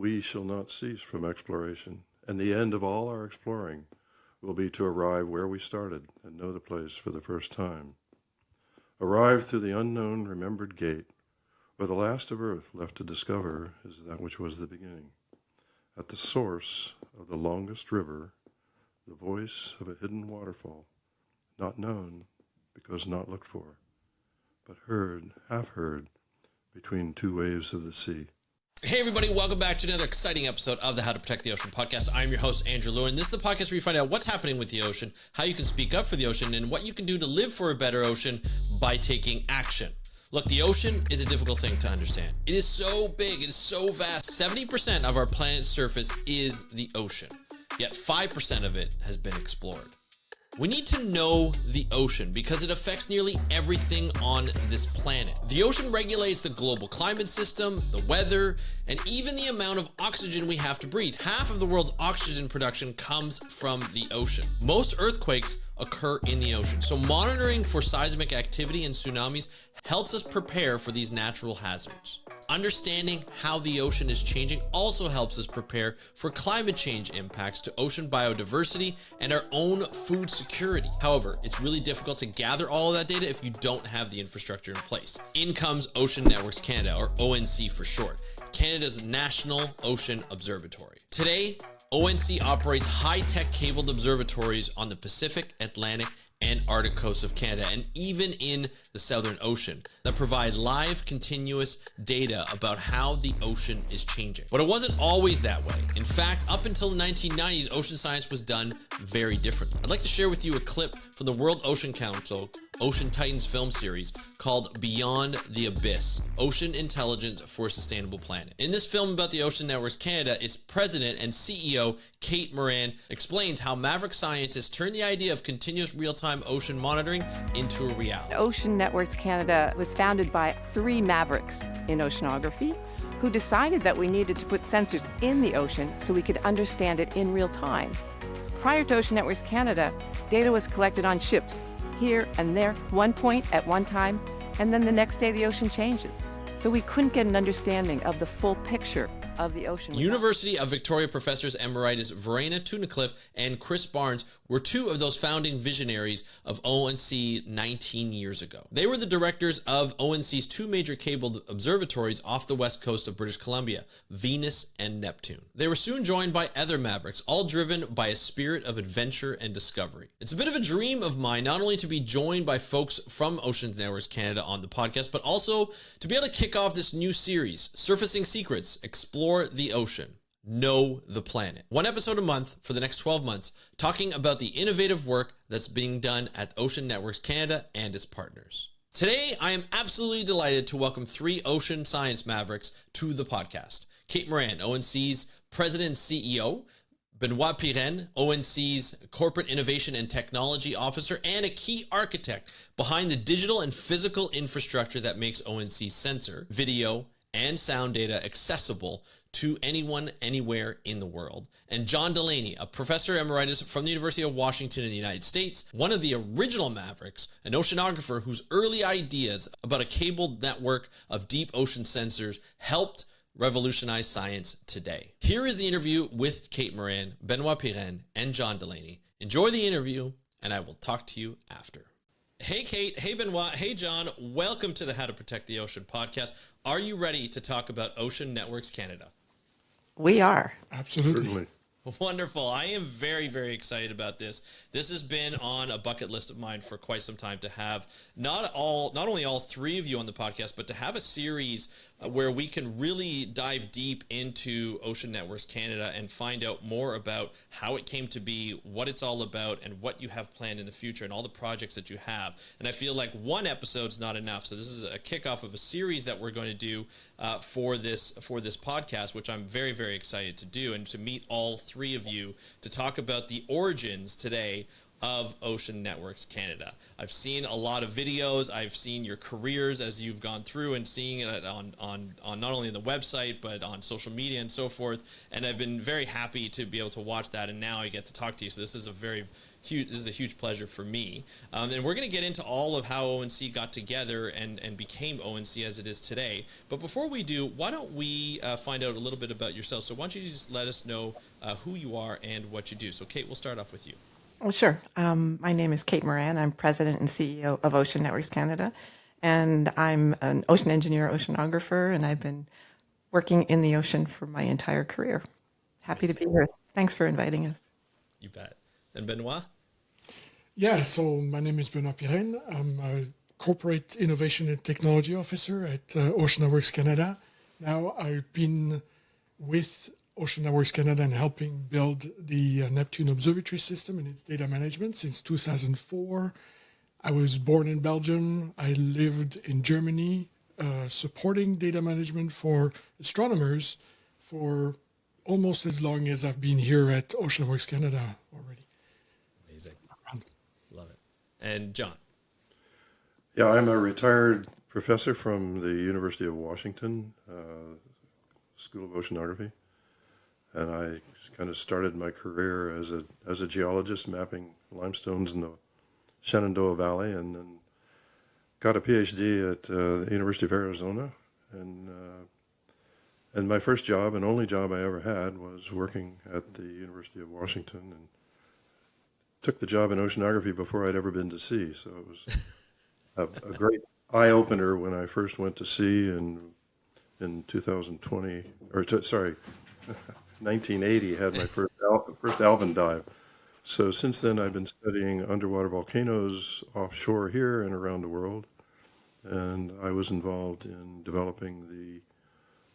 we shall not cease from exploration, and the end of all our exploring will be to arrive where we started and know the place for the first time. Arrive through the unknown remembered gate, where the last of earth left to discover is that which was the beginning. At the source of the longest river, the voice of a hidden waterfall, not known because not looked for, but heard, half heard, between two waves of the sea. Hey everybody, welcome back to another exciting episode of the How to Protect the Ocean podcast. I'm your host, Andrew Lewin. This is the podcast where you find out what's happening with the ocean, how you can speak up for the ocean, and what you can do to live for a better ocean by taking action. Look, the ocean is a difficult thing to understand. It is so big, it is so vast. 70% of our planet's surface is the ocean, yet 5% of it has been explored. We need to know the ocean because it affects nearly everything on this planet. The ocean regulates the global climate system, the weather, and even the amount of oxygen we have to breathe. Half of the world's oxygen production comes from the ocean. Most earthquakes occur in the ocean, so monitoring for seismic activity and tsunamis helps us prepare for these natural hazards. Understanding how the ocean is changing also helps us prepare for climate change impacts to ocean biodiversity and our own food security. However, it's really difficult to gather all of that data if you don't have the infrastructure in place. In comes Ocean Networks Canada, or ONC for short, Canada's National Ocean Observatory. Today, ONC operates high-tech cabled observatories on the Pacific, Atlantic, and Arctic coasts of Canada, and even in the Southern Ocean, that provide live, continuous data about how the ocean is changing. But it wasn't always that way. In fact, up until the 1990s, ocean science was done very differently. I'd like to share with you a clip from the World Ocean Council Ocean Titans film series called Beyond the Abyss, Ocean Intelligence for a Sustainable Planet. In this film about the Ocean Networks Canada, its president and CEO, Kate Moran, explains how Maverick scientists turned the idea of continuous real-time ocean monitoring into a reality. Ocean Networks Canada was founded by 3 Mavericks in oceanography who decided that we needed to put sensors in the ocean so we could understand it in real time. Prior to Ocean Networks Canada, data was collected on ships here and there, one point at one time, and then the next day the ocean changes. So we couldn't get an understanding of the full picture of the ocean. University of Victoria professors Emeritus Verena Tunnicliffe and Chris Barnes were 2 of those founding visionaries of ONC 19 years ago. They were the directors of ONC's 2 major cabled observatories off the west coast of British Columbia, Venus and Neptune. They were soon joined by other Mavericks, all driven by a spirit of adventure and discovery. It's a bit of a dream of mine not only to be joined by folks from Ocean Networks Canada on the podcast, but also to be able to kick off this new series, Surfacing Secrets, Explore the Ocean, Know the Planet. 1 episode a month for the next 12 months, talking about the innovative work that's being done at Ocean Networks Canada and its partners. Today, I am absolutely delighted to welcome 3 ocean science mavericks to the podcast. Kate Moran, ONC's president and CEO, Benoit Pirenne, ONC's corporate innovation and technology officer, and a key architect behind the digital and physical infrastructure that makes ONC's sensor, video, and sound data accessible to anyone, anywhere in the world. And John Delaney, a professor emeritus from the University of Washington in the United States, one of the original Mavericks, an oceanographer whose early ideas about a cabled network of deep ocean sensors helped revolutionize science today. Here is the interview with Kate Moran, Benoit Pirenne, and John Delaney. Enjoy the interview, and I will talk to you after. Hey, Kate. Hey, Benoit. Hey, John. Welcome to the How to Protect the Ocean podcast. Are you ready to talk about Ocean Networks Canada? We are. Absolutely. Certainly. Wonderful. I am very, very excited about this. This has been on a bucket list of mine for quite some time, to have not only all 3 of you on the podcast, but to have a series where we can really dive deep into Ocean Networks Canada and find out more about how it came to be, what it's all about, and what you have planned in the future, and all the projects that you have. And I feel like 1 episode's not enough, so this is a kickoff of a series that we're going to do for this podcast, which I'm very, very excited to do, and to meet all 3 of you to talk about the origins today of Ocean Networks Canada. I've seen a lot of videos. I've seen your careers as you've gone through and seeing it on not only the website, but on social media and so forth. And I've been very happy to be able to watch that. And now I get to talk to you. So this is a huge pleasure for me. And we're going to get into all of how ONC got together and became ONC as it is today. But before we do, why don't we find out a little bit about yourself? So why don't you just let us know who you are and what you do? So Kate, we'll start off with you. Well, sure. My name is Kate Moran. I'm president and CEO of Ocean Networks Canada, and I'm an ocean engineer, oceanographer, and I've been working in the ocean for my entire career. Happy to be here. Thanks for inviting us. You bet. And Benoit? Yeah, so my name is Benoit Pirenne. I'm a Corporate Innovation and Technology Officer at Oceanography Canada. Now I've been with Oceanography Canada and helping build the Neptune Observatory system and its data management since 2004. I was born in Belgium. I lived in Germany, supporting data management for astronomers for almost as long as I've been here at Oceanography Canada already. Amazing. Love it. And John? Yeah, I'm a retired professor from the University of Washington School of Oceanography. And I kind of started my career as a geologist mapping limestones in the Shenandoah Valley, and then got a PhD at the University of Arizona. And my first job and only job I ever had was working at the University of Washington, and took the job in oceanography before I'd ever been to sea. So it was a great eye opener when I first went to sea in 2020, sorry. 1980 had my first Alvin dive. So since then I've been studying underwater volcanoes offshore here and around the world. And I was involved in developing the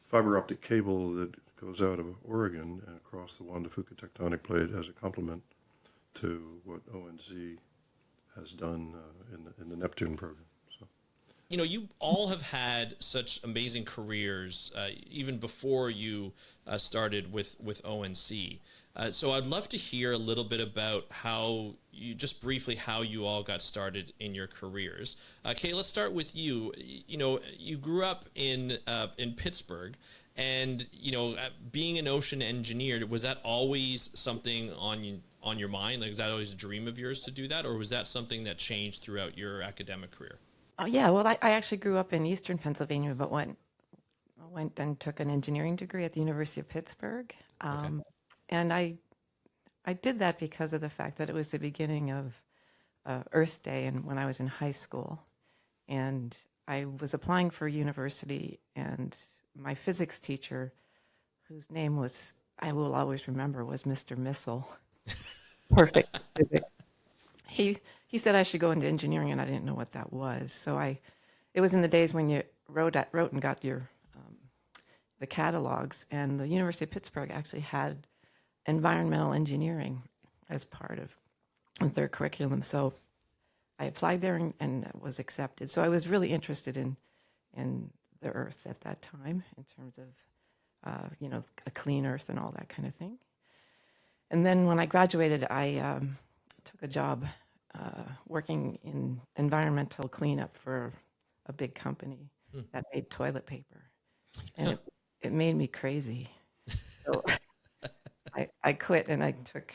fiber optic cable that goes out of Oregon and across the Juan de Fuca tectonic plate as a complement to what ONC has done in the Neptune program. So. You know, you all have had such amazing careers, even before you started with ONC. So I'd love to hear a little bit about how you all got started in your careers. Kate, let's start with you. You know, you grew up in Pittsburgh, and being an ocean engineer, was that always something on your mind? Like, was that always a dream of yours to do that, or was that something that changed throughout your academic career? Oh, yeah, well, I actually grew up in eastern Pennsylvania, but went and took an engineering degree at the University of Pittsburgh. Okay. And I did that because of the fact that it was the beginning of Earth Day and when I was in high school. And I was applying for university, and my physics teacher, whose name I will always remember, was Mr. Missile. Perfect physics. He said I should go into engineering, and I didn't know what that was. So it was in the days when you wrote and got your the catalogs, and the University of Pittsburgh actually had environmental engineering as part of their curriculum. So I applied there and was accepted. So I was really interested in the Earth at that time, in terms of a clean Earth and all that kind of thing. And then when I graduated, I took a job working in environmental cleanup for a big company that made toilet paper, and it made me crazy. So I quit, and I took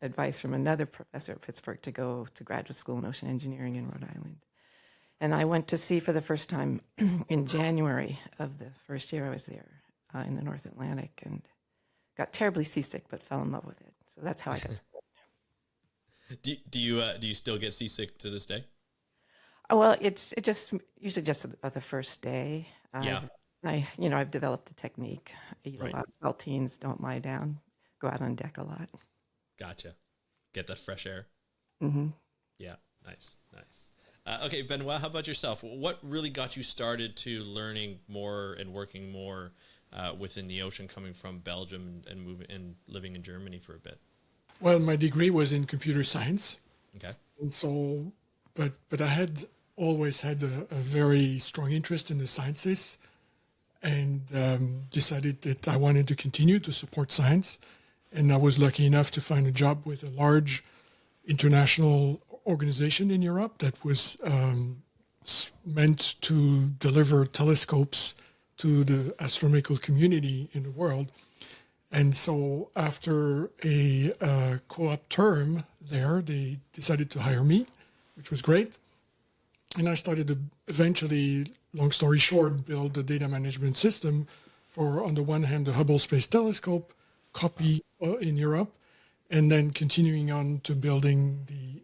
advice from another professor at Pittsburgh to go to graduate school in ocean engineering in Rhode Island. And I went to sea for the first time in January of the first year I was there in the North Atlantic, and got terribly seasick, but fell in love with it. So that's how I got started. Do you still get seasick to this day? Well, it just usually just the first day. Yeah. I've developed a technique. I eat Right. a lot of saltines, don't lie down, go out on deck a lot. Gotcha. Get that fresh air. Mm-hmm. Yeah. Nice. Okay, Benoit, how about yourself? What really got you started to learning more and working more within the ocean, coming from Belgium and moving and living in Germany for a bit? Well, my degree was in computer science. Okay. And so, but I had always had a very strong interest in the sciences, and decided that I wanted to continue to support science. And I was lucky enough to find a job with a large international organization in Europe that was meant to deliver telescopes to the astronomical community in the world. And so after a co-op term there, they decided to hire me, which was great. And I started to eventually, long story short, build a data management system for, on the one hand, the Hubble Space Telescope copy in Europe, and then continuing on to building the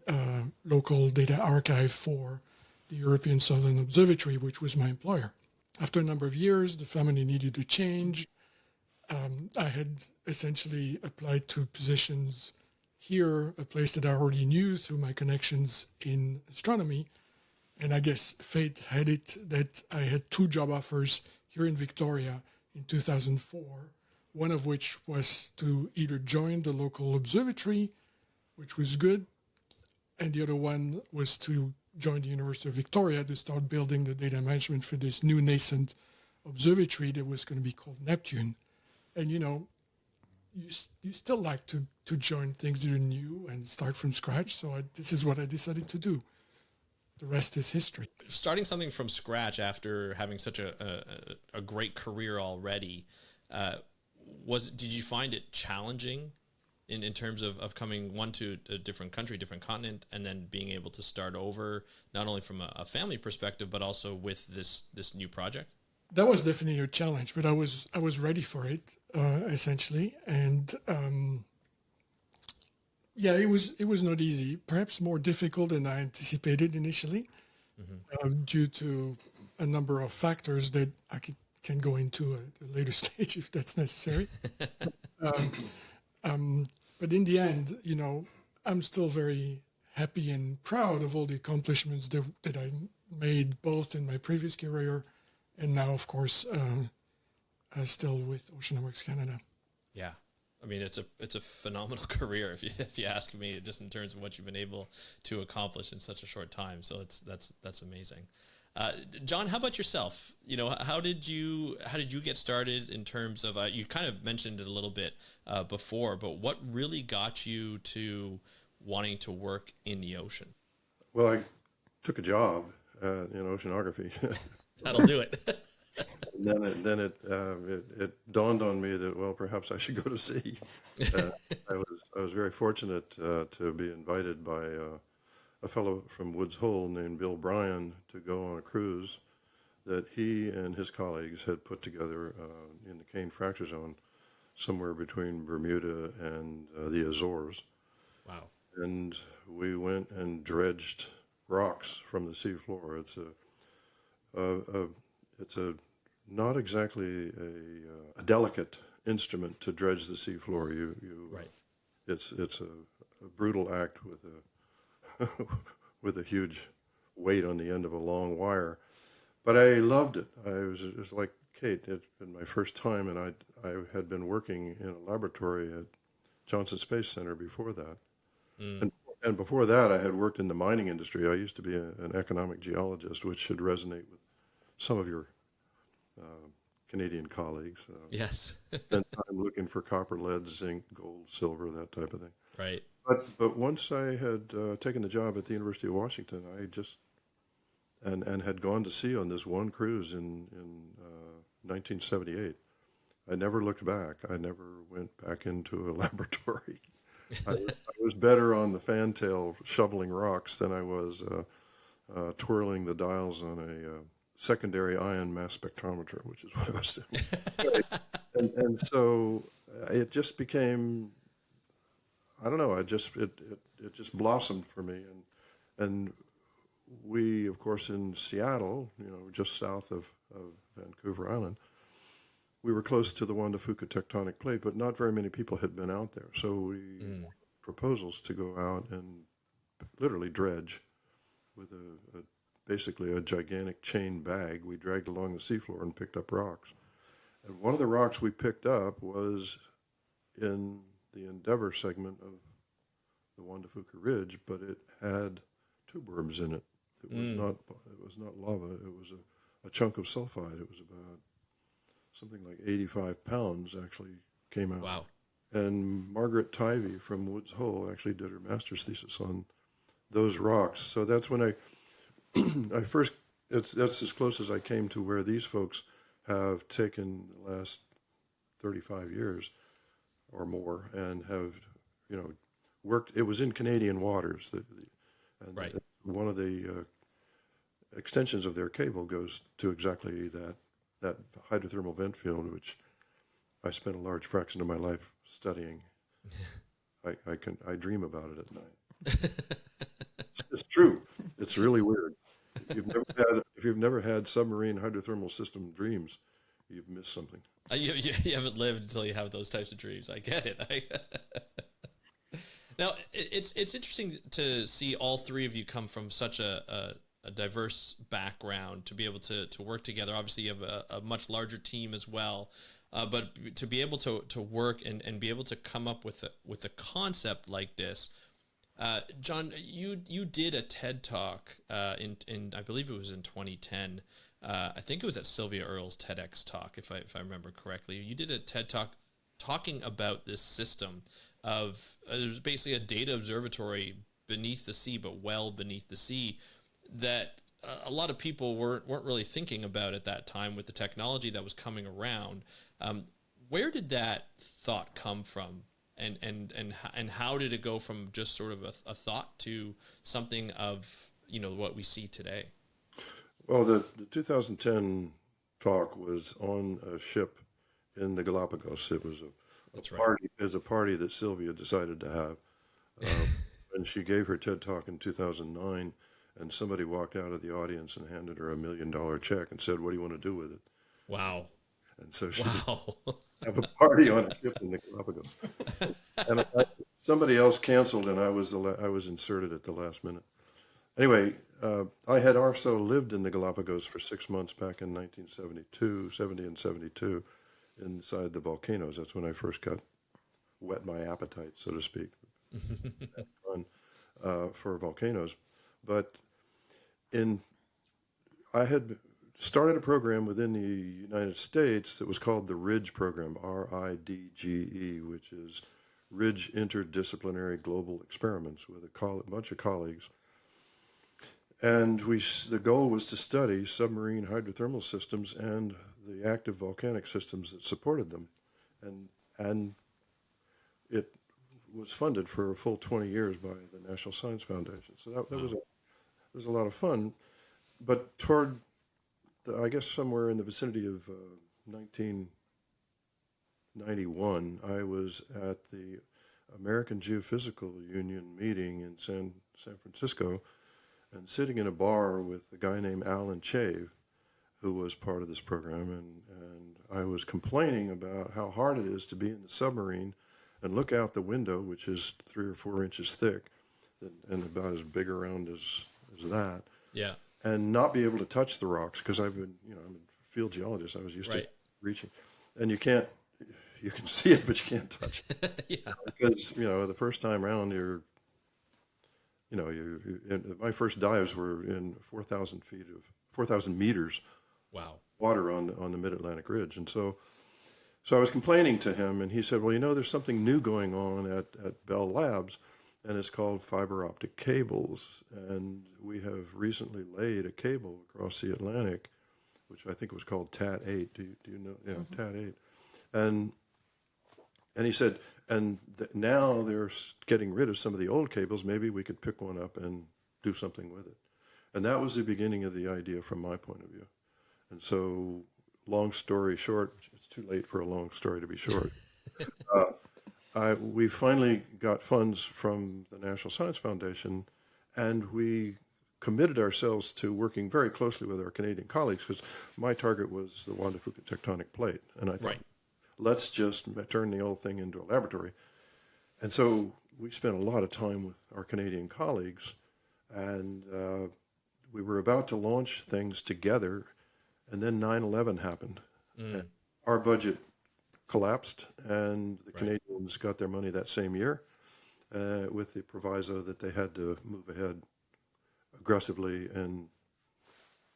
local data archive for the European Southern Observatory, which was my employer. After a number of years, the family needed to change. I had essentially applied to positions here, a place that I already knew through my connections in astronomy. And I guess fate had it that I had 2 job offers here in Victoria in 2004, one of which was to either join the local observatory, which was good, and the other one was to join the University of Victoria to start building the data management for this new nascent observatory that was going to be called Neptune. And, you know, you still like to join things that are new and start from scratch. So this is what I decided to do. The rest is history. Starting something from scratch after having such a great career already, did you find it challenging in terms of coming to a different country, different continent, and then being able to start over, not only from a family perspective, but also with this new project? That was definitely a challenge, but I was ready for it, essentially. And yeah, it was not easy. Perhaps more difficult than I anticipated initially, due to a number of factors that I can go into at a later stage if that's necessary. But in the end, you know, I'm still very happy and proud of all the accomplishments that I made both in my previous career and now, of course, still with Oceanography Canada. Yeah. I mean, it's a phenomenal career if you ask me, just in terms of what you've been able to accomplish in such a short time. So that's amazing. John, how about yourself? You know, how did you get started in terms of you kind of mentioned it a little bit before, but what really got you to wanting to work in the ocean? Well, I took a job in oceanography. That'll do it. And then it dawned on me that, well, perhaps I should go to sea. I was very fortunate to be invited by a fellow from Woods Hole named Bill Bryan to go on a cruise that he and his colleagues had put together in the Cane Fracture Zone, somewhere between Bermuda and the Azores. Wow. And we went and dredged rocks from the seafloor. It's a not exactly a delicate instrument to dredge the seafloor. Right. It's a brutal act with with a huge weight on the end of a long wire. But I loved it. It was like Kate. It's been my first time, and I had been working in a laboratory at Johnson Space Center before that. And before that, I had worked in the mining industry. I used to be an economic geologist, which should resonate with some of your Canadian colleagues. Yes. Spent time looking for copper, lead, zinc, gold, silver, that type of thing. Right. But once I had taken the job at the University of Washington, I just and had gone to sea on this one cruise in 1978. I never looked back. I never went back into a laboratory. I was better on the fantail shoveling rocks than I was twirling the dials on a secondary ion mass spectrometer, which is what I was doing. and so it just became, I don't know, it just blossomed for me. And we, of course, in Seattle, you know, just south of Vancouver Island, we were close to the Juan de Fuca tectonic plate, but not very many people had been out there. So we proposals to go out and literally dredge with basically a gigantic chain bag. We dragged along the seafloor and picked up rocks. And one of the rocks we picked up was in the Endeavour segment of the Juan de Fuca Ridge, but it had tuberums in it. It was not lava. It was a chunk of sulfide. It was about something like 85 pounds actually came out. Wow. And Margaret Tivey from Woods Hole actually did her master's thesis on those rocks. So that's when I first, that's as close as I came to where these folks have taken the last 35 years or more and have, worked. It was in Canadian waters. And Right. one of the extensions of their cable goes to exactly that hydrothermal vent field, which I spent a large fraction of my life studying. I dream about it at night. It's true. It's really weird. If you've never had submarine hydrothermal system dreams, you've missed something. You haven't lived until you have those types of dreams. I get it. Now, it's interesting to see all three of you come from such a diverse background to be able to work together. Obviously, you have a much larger team as well, but to be able to work and be able to come up with a concept like this. John, you did a TED Talk in I believe it was in 2010. I think it was at Sylvia Earle's TEDx talk, if I remember correctly. You did a TED Talk talking about this system of it was basically a data observatory beneath the sea, but well beneath the sea, that a lot of people weren't really thinking about at that time with the technology that was coming around. Where did that thought come from? And how did it go from just sort of a thought to something of what we see today? Well, the 2010 talk was on a ship in the Galapagos. It was That's right. party, as a party that Sylvia decided to have. And she gave her TED Talk in 2009, and somebody walked out of the audience and handed her $1 million check and said, "What do you want to do with it?" Wow. And so she Wow. have a party on a ship in the Galapagos. And somebody else canceled, and I was inserted at the last minute. Anyway, I had also lived in the Galapagos for 6 months back in 1972, 70 and 72, inside the volcanoes. That's when I first got whet my appetite, so to speak, fun, for volcanoes. But in I had started a program within the United States that was called the RIDGE program, RIDGE, which is Ridge Interdisciplinary Global Experiments, with a bunch of colleagues. And the goal was to study submarine hydrothermal systems and the active volcanic systems that supported them. And it was funded for a full 20 years by the National Science Foundation. So that was a lot of fun. But toward I guess somewhere in the vicinity of 1991, I was at the American Geophysical Union meeting in San Francisco, and sitting in a bar with a guy named Alan Chave, who was part of this program, and I was complaining about how hard it is to be in the submarine and look out the window, which is 3 or 4 inches thick and about as big around as that. Yeah. And not be able to touch the rocks, because I'm a field geologist. I was used Right. to reaching, and you can see it, but you can't touch it. Yeah. Because the first time around, my first dives were in 4,000 meters Wow. water on the Mid-Atlantic Ridge, and so I was complaining to him, and he said, "Well, there's something new going on at Bell Labs, and it's called fiber optic cables. And we have recently laid a cable across the Atlantic, which I think was called TAT-8. Do you know? Yeah, TAT-8. And he said, now they're getting rid of some of the old cables. Maybe we could pick one up and do something with it." And that was the beginning of the idea from my point of view. And so, long story short, it's too late for a long story to be short. We finally got funds from the National Science Foundation, and we committed ourselves to working very closely with our Canadian colleagues, because my target was the Juan de Fuca tectonic plate. And I thought, Right. let's just turn the old thing into a laboratory. And so we spent a lot of time with our Canadian colleagues, and we were about to launch things together, and then 9/11 happened. And our budget collapsed, and the Canadians got their money that same year, with the proviso that they had to move ahead aggressively. And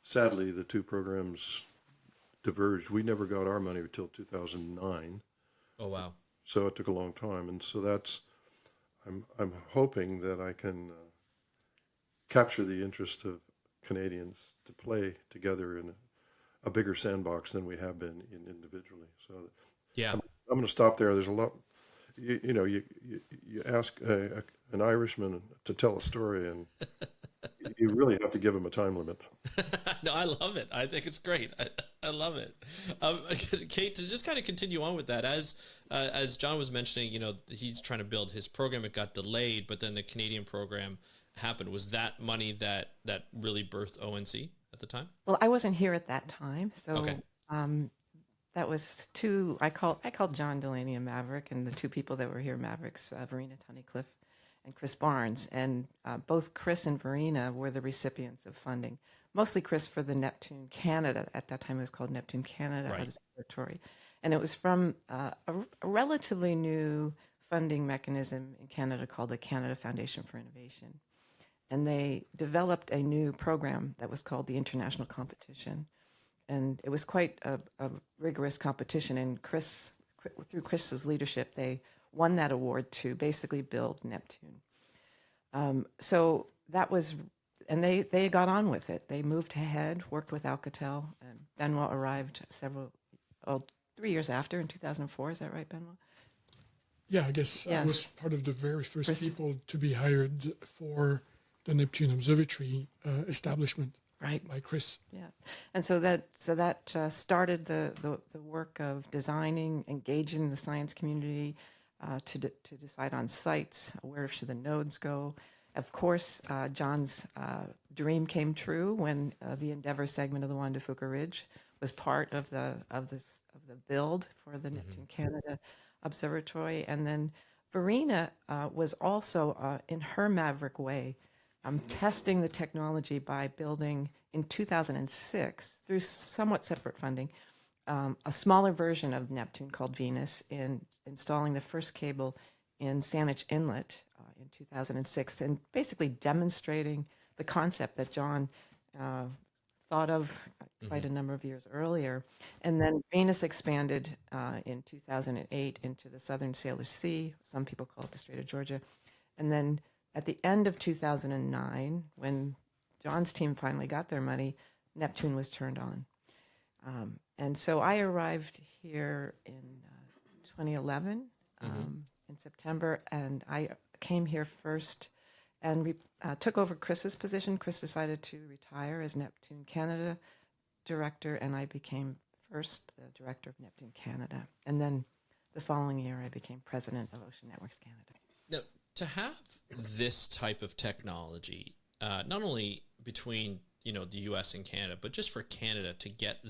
sadly, the two programs diverged. We never got our money until 2009. Oh, wow. So it took a long time, and so I'm hoping that I can capture the interest of Canadians to play together in a bigger sandbox than we have been in individually. So Yeah. I'm going to stop there. There's a lot. You ask an Irishman to tell a story, and you really have to give him a time limit. No, I love it. I think it's great. I love it. Kate, to just kind of continue on with that, as John was mentioning, he's trying to build his program. It got delayed, but then the Canadian program happened. Was that money that really birthed ONC at the time? Well, I wasn't here at that time, so Okay. that was I called John Delaney a maverick, and the two people that were here Mavericks, Verena Tunnicliffe and Chris Barnes, and both Chris and Verena were the recipients of funding. Mostly Chris for the Neptune Canada. At that time, it was called Neptune Canada Right. Observatory, and it was from a relatively new funding mechanism in Canada called the Canada Foundation for Innovation. And they developed a new program that was called the International Competition. And it was quite a rigorous competition. And through Chris's leadership, they won that award to basically build Neptune. So that was, and they got on with it. They moved ahead, worked with Alcatel, and Benoit arrived 3 years after, in 2004. Is that right, Benoit? Yeah, I guess I Yes. was part of the very first Chris- people to be hired for the Neptune Observatory establishment Right. by Chris. Yeah, and so that started the work of designing, engaging the science community to decide on sites, where should the nodes go. Of course, John's dream came true when the Endeavour segment of the Juan de Fuca Ridge was part of the build for the Neptune Canada Observatory, and then Verena was also in her maverick way. Testing the technology by building in 2006 through somewhat separate funding a smaller version of Neptune called Venus, in installing the first cable in Saanich Inlet in 2006, and basically demonstrating the concept that John thought of quite a number of years earlier. And then Venus expanded in 2008 into the Southern Sailor Sea. Some people call it the Strait of Georgia. And then at the end of 2009, when John's team finally got their money, Neptune was turned on. And so I arrived here in 2011 in September, and I came here first and took over Chris's position. Chris decided to retire as Neptune Canada director, and I became first the director of Neptune Canada. And then the following year, I became president of Ocean Networks Canada. Now, to have this type of technology, not only between the U.S. and Canada, but just for Canada to get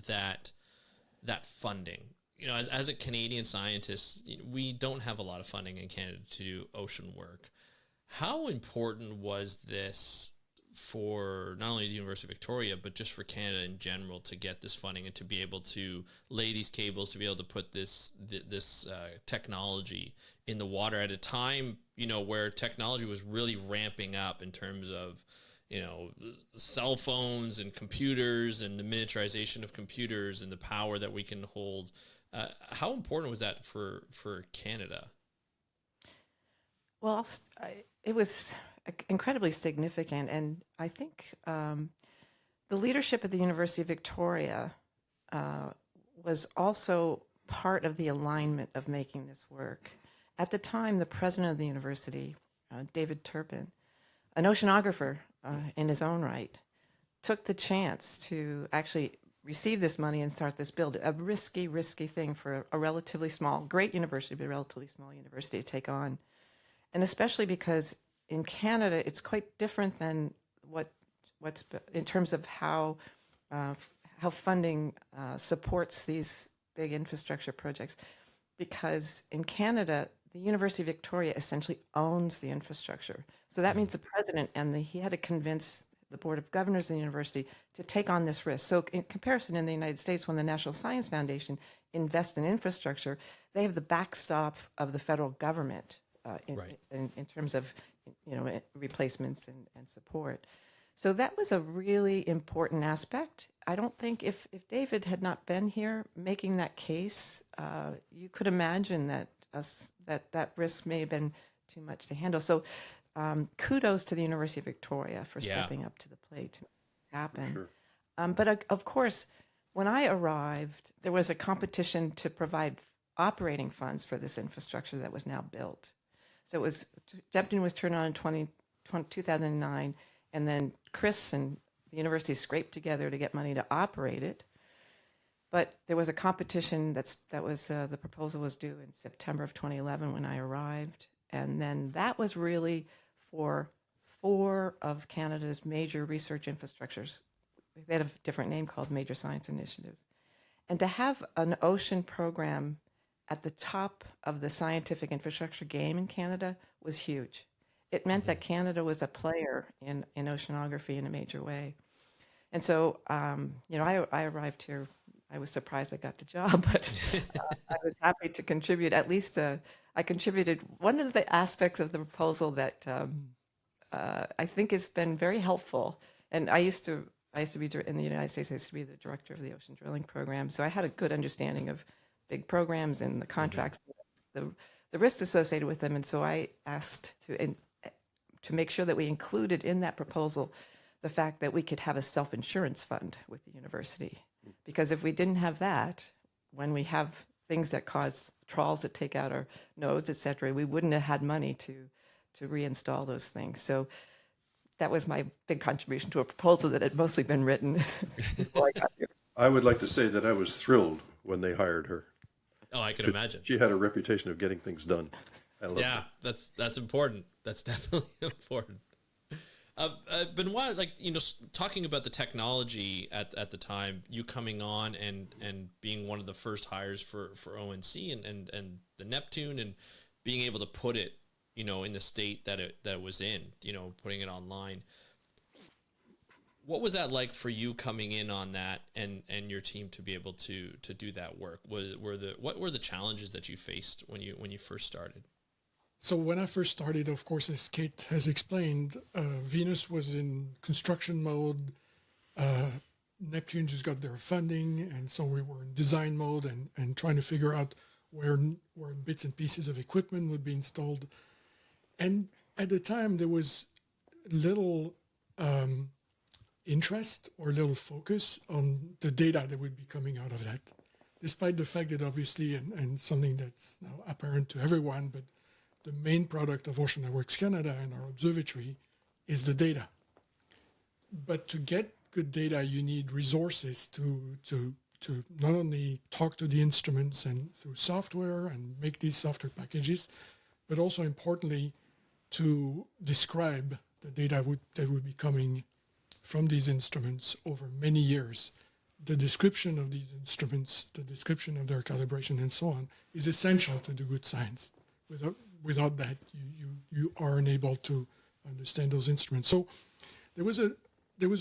that funding, as a Canadian scientist, we don't have a lot of funding in Canada to do ocean work. How important was this for not only the University of Victoria, but just for Canada in general, to get this funding and to be able to lay these cables, to be able to put this technology in the water at a time, where technology was really ramping up in terms of, cell phones and computers and the miniaturization of computers and the power that we can hold. How important was that for Canada? Well, it was incredibly significant, and I think the leadership at the University of Victoria was also part of the alignment of making this work. At the time, the president of the university, David Turpin, an oceanographer in his own right, took the chance to actually receive this money and start this build. A risky thing for a relatively small, great university, but a relatively small university to take on. And especially because in Canada, it's quite different than what's in terms of how funding supports these big infrastructure projects. Because in Canada, the University of Victoria essentially owns the infrastructure. So that means the president he had to convince the board of governors of the university to take on this risk. So in comparison, in the United States, when the National Science Foundation invests in infrastructure, they have the backstop of the federal government in terms of replacements and support. So that was a really important aspect. I don't think if David had not been here making that case, you could imagine that us that risk may have been too much to handle. So kudos to the University of Victoria for stepping up to the plate to make this happen. Sure. But of course, when I arrived, there was a competition to provide operating funds for this infrastructure that was now built. So Neptune was turned on in 2009, and then Chris and the university scraped together to get money to operate it. But there was a competition the proposal was due in September of 2011 when I arrived. And then that was really for 4 of Canada's major research infrastructures. They had a different name called Major Science Initiatives. And to have an ocean program at the top of the scientific infrastructure game in Canada was huge. It meant that Canada was a player in oceanography in a major way. And so, I arrived here. I was surprised I got the job, but I was happy to contribute. At least I contributed one of the aspects of the proposal that I think has been very helpful. And I used to be in the United States. I used to be the director of the ocean drilling program, so I had a good understanding of big programs and the contracts, the risks associated with them. And so I asked to make sure that we included in that proposal the fact that we could have a self-insurance fund with the university. Because if we didn't have that, when we have things that cause trawls that take out our nodes, et cetera, we wouldn't have had money to reinstall those things. So that was my big contribution to a proposal that had mostly been written before I got here. I would like to say that I was thrilled when they hired her. Oh, I can imagine. She had a reputation of getting things done. I love it. That's important. That's definitely important. Benoit, talking about the technology at the time, you coming on and being one of the first hires for ONC and the Neptune, and being able to put it, in the state that it was in, putting it online. What was that like for you coming in on that and your team to be able to do that work? What were the challenges that you faced when you first started? So when I first started, of course, as Kate has explained, Venus was in construction mode. Neptune just got their funding, and so we were in design mode and trying to figure out where bits and pieces of equipment would be installed. And at the time, there was little interest or little focus on the data that would be coming out of that, despite the fact that obviously, and something that's now apparent to everyone, but the main product of Oceanography Canada and our observatory is the data. But to get good data, you need resources to not only talk to the instruments and through software and make these software packages, but also importantly, to describe the data that would be coming from these instruments over many years. The description of these instruments, the description of their calibration and so on, is essential to do good science. Without that, you are unable to understand those instruments. So there was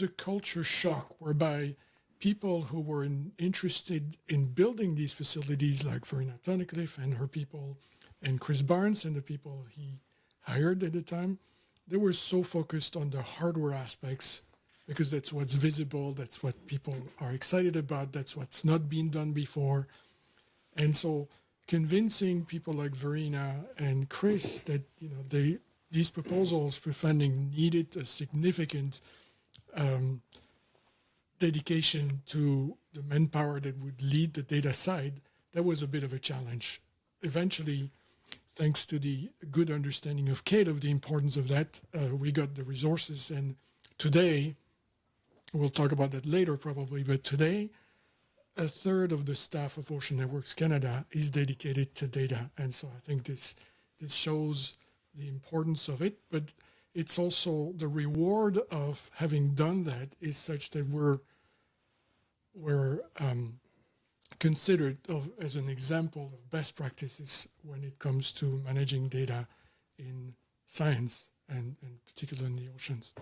a culture shock whereby people who were interested in building these facilities, like Verena Tunnicliffe and her people, and Chris Barnes and the people he hired at the time, they were so focused on the hardware aspects because that's what's visible, that's what people are excited about, that's what's not been done before. And so convincing people like Verena and Chris that these proposals for funding needed a significant dedication to the manpower that would lead the data side, that was a bit of a challenge. Eventually, thanks to the good understanding of Kate of the importance of that, we got the resources. And today, we'll talk about that later probably, but today, a third of the staff of Ocean Networks Canada is dedicated to data. And so I think this shows the importance of it, but it's also the reward of having done that is such that we're considered as an example of best practices when it comes to managing data in science and particularly in the oceans.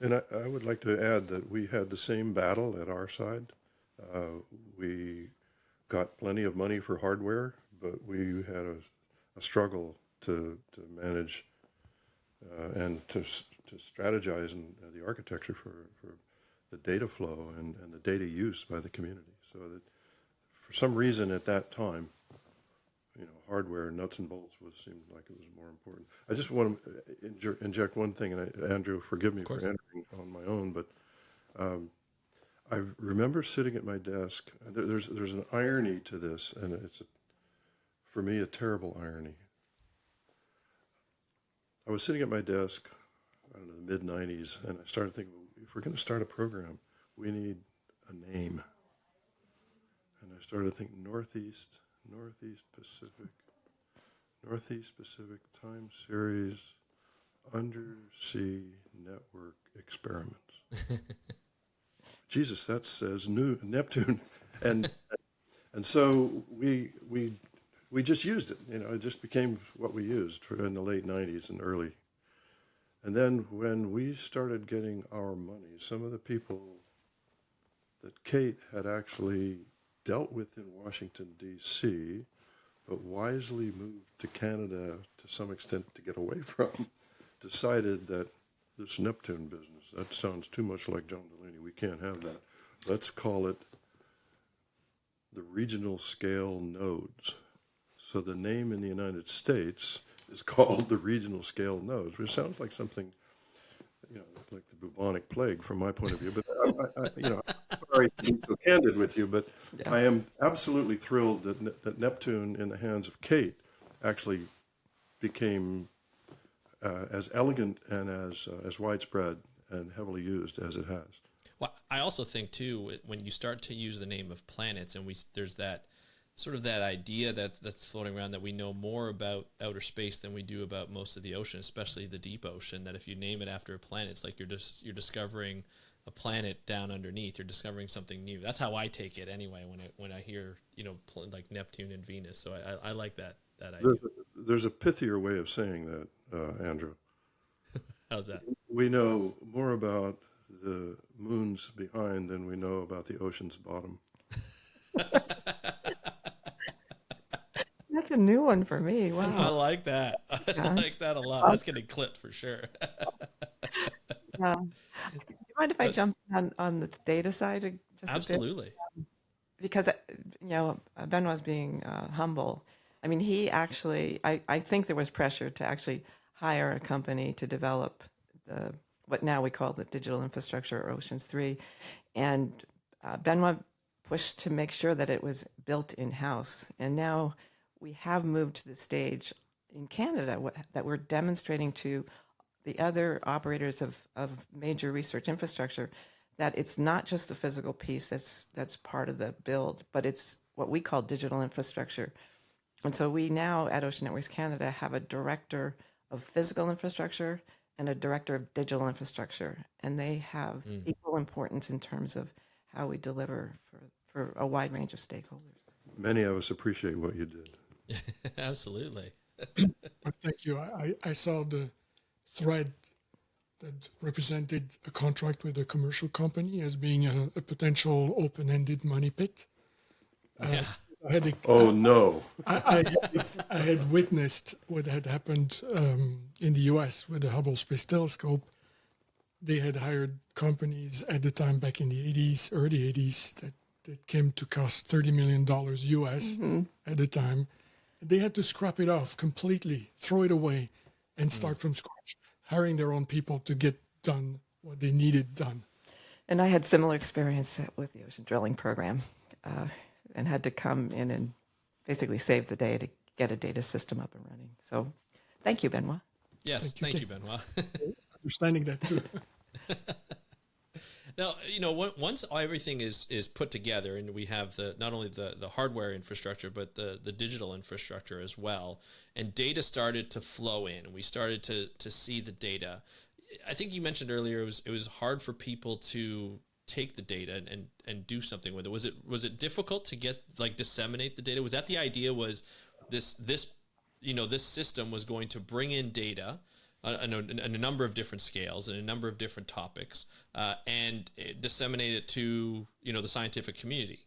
And I would like to add that we had the same battle at our side. We got plenty of money for hardware, but we had a struggle to manage and to strategize in the architecture for the data flow and the data use by the community. So that for some reason at that time, hardware, nuts and bolts seemed like it was more important. I just want to inject one thing, and Andrew, forgive me for entering on my own, but I remember sitting at my desk. There's an irony to this, and it's for me a terrible irony. I was sitting at my desk, I don't know, the mid '90s, and I started thinking, well, if we're going to start a program, we need a name. And I started thinking Northeast Pacific Time Series Undersea Network Experiments. Jesus, that says new Neptune, and so we just used it. It just became what we used in the late '90s and early. And then when we started getting our money, some of the people that Kate had actually dealt with in Washington, D.C., but wisely moved to Canada to some extent to get away from, decided that this Neptune business, that sounds too much like John Delaney. We can't have that. Let's call it the regional scale nodes. So the name in the United States is called the regional scale nodes, which sounds like something, like the bubonic plague from my point of view. But I'm sorry to be so candid with you, but I am absolutely thrilled that Neptune, in the hands of Kate, actually became as elegant and as widespread and heavily used as it has. Well, I also think too, when you start to use the name of planets, and there's that sort of that idea that's floating around that we know more about outer space than we do about most of the ocean, especially the deep ocean. That if you name it after a planet, it's like you're discovering a planet down underneath. You're discovering something new. That's how I take it anyway when I hear like Neptune and Venus. So I like that idea. There's a pithier way of saying that, Andrew. How's that? We know more about the moons behind than we know about the ocean's bottom. That's a new one for me. I Wow. like that. I like that a lot. That's getting clipped for sure. Yeah. Do you mind if I jump on the data side just Absolutely. a bit? Because, Benoit's being humble. I mean, he actually, I think there was pressure to actually hire a company to develop what now we call the digital infrastructure, or Oceans 3. And Benoit pushed to make sure that it was built in-house. And now we have moved to the stage in Canada that we're demonstrating to the other operators of major research infrastructure that it's not just the physical piece that's part of the build, but it's what we call digital infrastructure. And so we now at Ocean Networks Canada have a director of physical infrastructure and a director of digital infrastructure, and they have equal importance in terms of how we deliver for a wide range of stakeholders. Many of us appreciate what you did. Absolutely. But thank you. I saw the thread that represented a contract with a commercial company as being a potential open-ended money pit. Yeah. No. I had witnessed what had happened in the US with the Hubble Space Telescope. They had hired companies at the time back in the 80s, early 80s, that came to cost $30 million US at the time. They had to scrap it off completely, throw it away, and start from scratch, hiring their own people to get done what they needed done. And I had similar experience with the ocean drilling program and had to come in and basically save the day to get a data system up and running. So thank you, Benoit. Yes. Thank you, Benoit. Understanding that too. Now, once everything is put together and we have not only the hardware infrastructure, but the digital infrastructure as well, and data started to flow in, we started to see the data. I think you mentioned earlier it was hard for people to take the data and do something with it. Was it difficult to disseminate the data? Was that the idea? Was this system was going to bring in data on a number of different scales and a number of different topics, and disseminate it to the scientific community?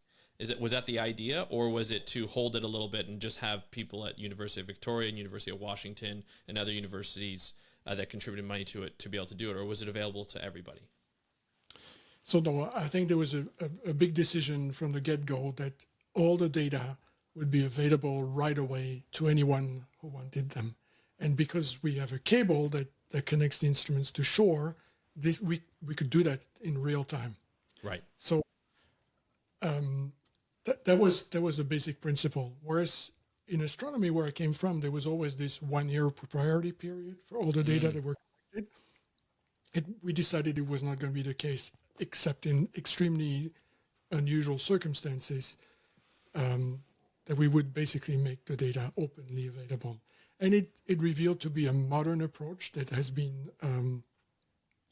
Was that the idea, or was it to hold it a little bit and just have people at University of Victoria and University of Washington and other universities that contributed money to it to be able to do it, or was it available to everybody? So no, I think there was a big decision from the get-go that all the data would be available right away to anyone who wanted them. And because we have a cable that connects the instruments to shore, we could do that in real time. Right. So that was the basic principle. Whereas in astronomy, where I came from, there was always this 1 year priority period for all the data that were collected. We decided it was not going to be the case, except in extremely unusual circumstances, that we would basically make the data openly available. And it revealed to be a modern approach that has been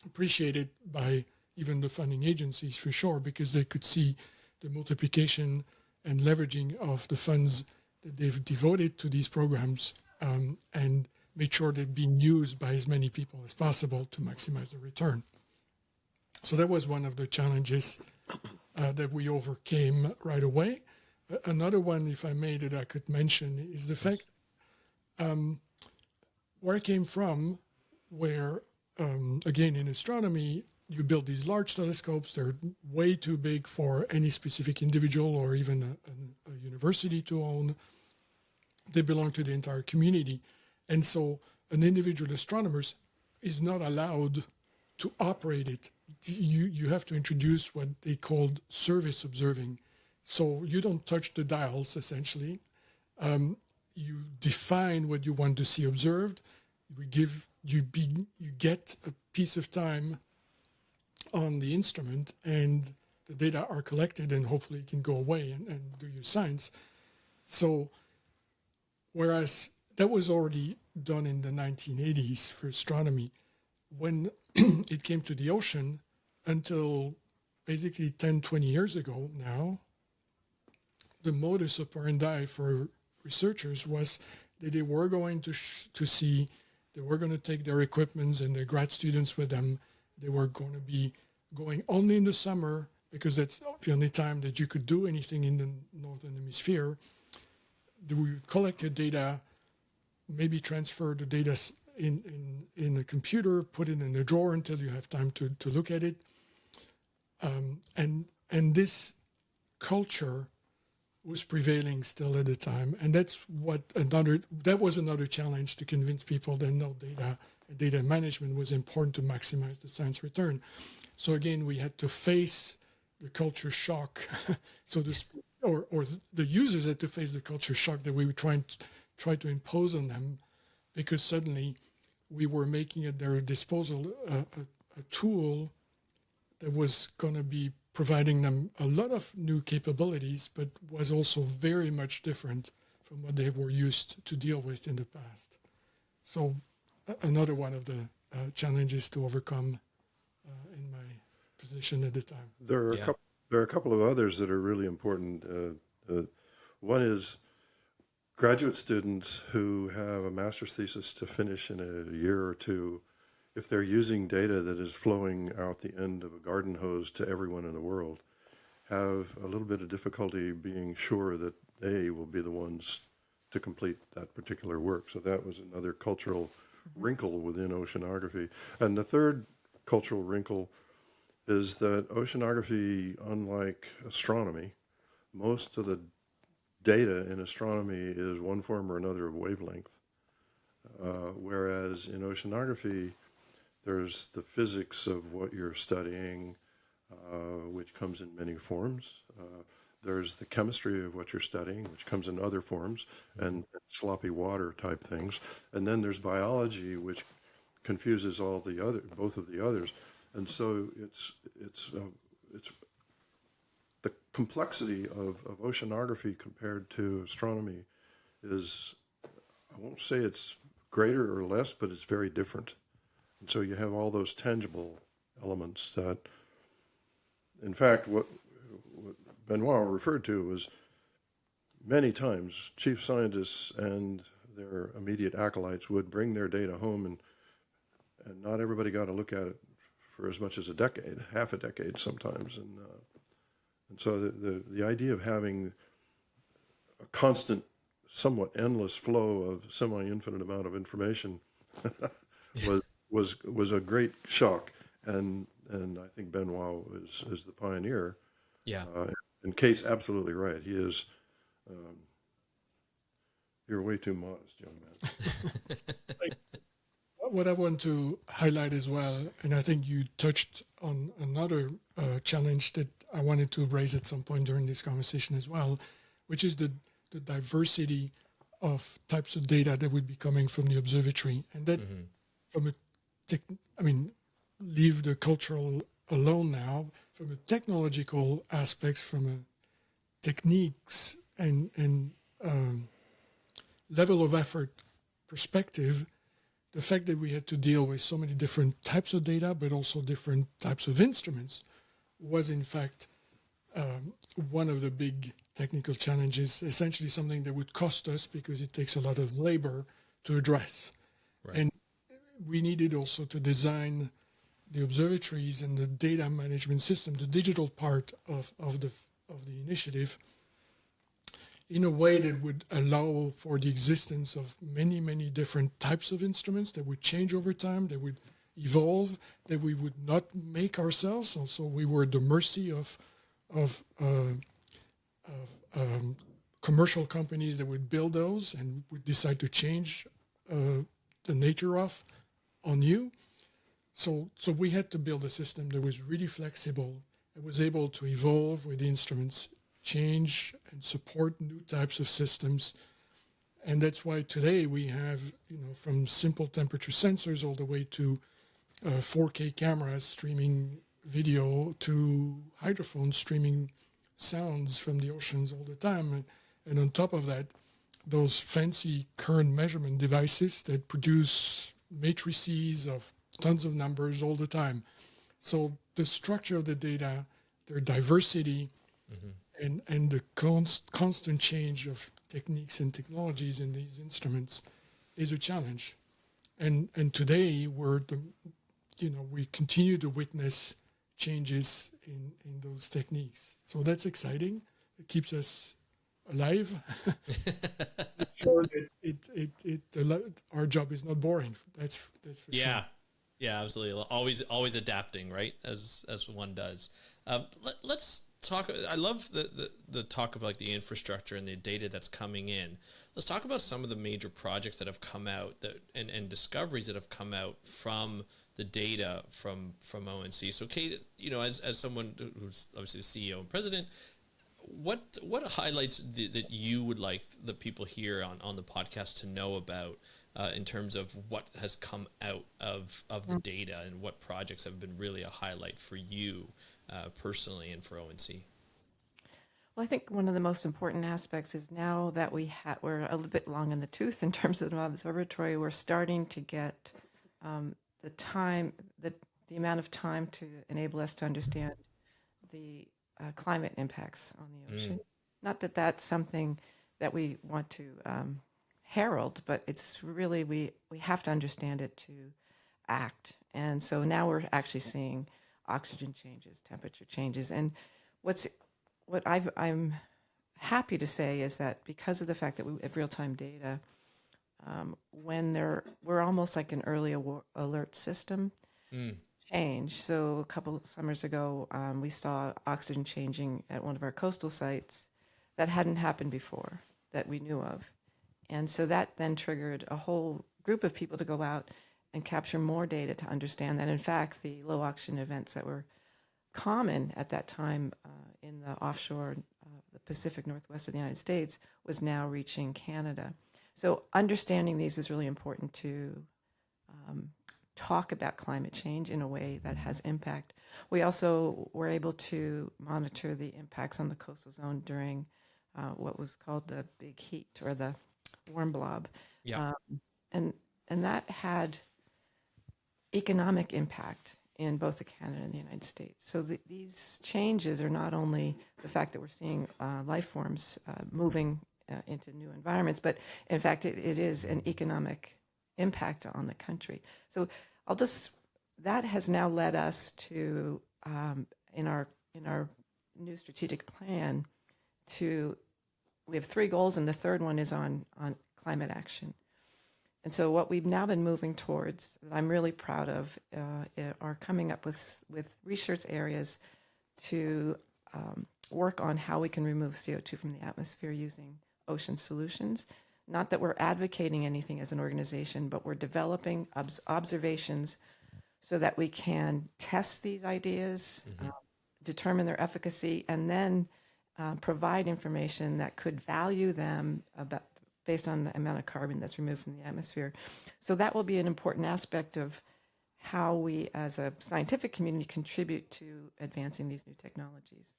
appreciated by even the funding agencies for sure, because they could see the multiplication and leveraging of the funds that they've devoted to these programs, and make sure they're being used by as many people as possible to maximize the return. So that was one of the challenges that we overcame right away. Another one, if I may, that I could mention is the fact where I came from, where, again, in astronomy, you build these large telescopes. They're way too big for any specific individual or even a university to own. They belong to the entire community. And so an individual astronomer is not allowed to operate it. You have to introduce what they called service observing. So you don't touch the dials, essentially. You define what you want to see observed. You get a piece of time on the instrument, and the data are collected, and hopefully it can go away and do your science. So whereas that was already done in the 1980s for astronomy, when it came to the ocean, until basically 10, 20 years ago now, the modus operandi for researchers was that they were going to see, they were going to take their equipments and their grad students with them. They were going to be going only in the summer, because that's the only time that you could do anything in the Northern Hemisphere. They would collect your data, maybe transfer the data in a computer, put it in a drawer until you have time to look at it. And this culture was prevailing still at the time. And that was another challenge, to convince people that no, data management was important to maximize the science return. So again, we had to face the culture shock, so to speak, or the users had to face the culture shock that we were try to impose on them, because suddenly we were making at their disposal a tool that was going to be providing them a lot of new capabilities, but was also very much different from what they were used to deal with in the past. So another one of the challenges to overcome in my position at the time. There are a couple of others that are really important. One is graduate students who have a master's thesis to finish in a year or two. If they're using data that is flowing out the end of a garden hose to everyone in the world, have a little bit of difficulty being sure that they will be the ones to complete that particular work. So that was another cultural wrinkle within oceanography. And the third cultural wrinkle is that oceanography, unlike astronomy, most of the data in astronomy is one form or another of wavelength, whereas in oceanography, there's the physics of what you're studying, which comes in many forms. There's the chemistry of what you're studying, which comes in other forms, and sloppy water type things. And then there's biology, which confuses both of the others. And so it's the complexity of oceanography compared to astronomy is, I won't say it's greater or less, but it's very different. And so you have all those tangible elements that, in fact, what Benoit referred to was many times chief scientists and their immediate acolytes would bring their data home, and not everybody got to look at it for as much as a decade, half a decade sometimes. And so the idea of having a constant, somewhat endless flow of semi-infinite amount of information was a great shock. And I think Benoit is the pioneer. Yeah. And Kate's absolutely right. He is You're way too modest, young man. Thanks. What I want to highlight as well, and I think you touched on another challenge that I wanted to raise at some point during this conversation as well, which is the diversity of types of data that would be coming from the observatory. And that from a leave the cultural alone now, from a technological aspects, from a techniques and level of effort perspective, the fact that we had to deal with so many different types of data, but also different types of instruments, was in fact one of the big technical challenges, essentially something that would cost us because it takes a lot of labor to address. Right. And we needed also to design the observatories and the data management system, the digital part of the initiative, in a way that would allow for the existence of many, many different types of instruments that would change over time, that would evolve, that we would not make ourselves. Also, we were at the mercy of commercial companies that would build those and would decide to change the nature of on you. So we had to build a system that was really flexible, that was able to evolve with the instruments, change and support new types of systems. And that's why today we have, from simple temperature sensors all the way to 4K cameras streaming video to hydrophones streaming sounds from the oceans all the time. And on top of that, those fancy current measurement devices that produce matrices of tons of numbers all the time. So the structure of the data, their diversity, and the constant change of techniques and technologies in these instruments is a challenge. And today we continue to witness changes in those techniques. So that's exciting. It keeps us alive. Sure that our job is not boring. That's for sure. Yeah, absolutely. Always adapting, right? As one does. Let's talk. I love the talk of like the infrastructure and the data that's coming in. Let's talk about some of the major projects that have come out and discoveries that have come out from the data from ONC. So Kate, as someone who's obviously the CEO and president, what highlights that you would like the people here on the podcast to know about in terms of what has come out of the data and what projects have been really a highlight for you personally and for ONC? Well, I think one of the most important aspects is now that we're a little bit long in the tooth in terms of the observatory, we're starting to get the amount of time to enable us to understand the climate impacts on the ocean. Not that that's something that we want to herald, but it's really, we have to understand it to act. And so now we're actually seeing oxygen changes, temperature changes. And what I'm happy to say is that because of the fact that we have real-time data, we're almost like an early alert system change. So a couple of summers ago, we saw oxygen changing at one of our coastal sites that hadn't happened before that we knew of. And so that then triggered a whole group of people to go out and capture more data to understand that, in fact, the low oxygen events that were common at that time in the offshore, the Pacific Northwest of the United States, was now reaching Canada. So understanding these is really important to talk about climate change in a way that has impact. We also were able to monitor the impacts on the coastal zone during what was called the big heat or the warm blob. Yeah. And that had economic impact in both the Canada and the United States. So these changes are not only the fact that we're seeing life forms moving into new environments, but in fact it is an economic impact on the country. So that has now led us to in our new strategic plan we have 3 goals, and the third one is on climate action. And so what we've now been moving towards, that I'm really proud of, are coming up with research areas to work on how we can remove CO2 from the atmosphere using ocean solutions. Not that we're advocating anything as an organization, but we're developing observations so that we can test these ideas, determine their efficacy, and then provide information that could value them about, based on the amount of carbon that's removed from the atmosphere. So that will be an important aspect of how we as a scientific community contribute to advancing these new technologies.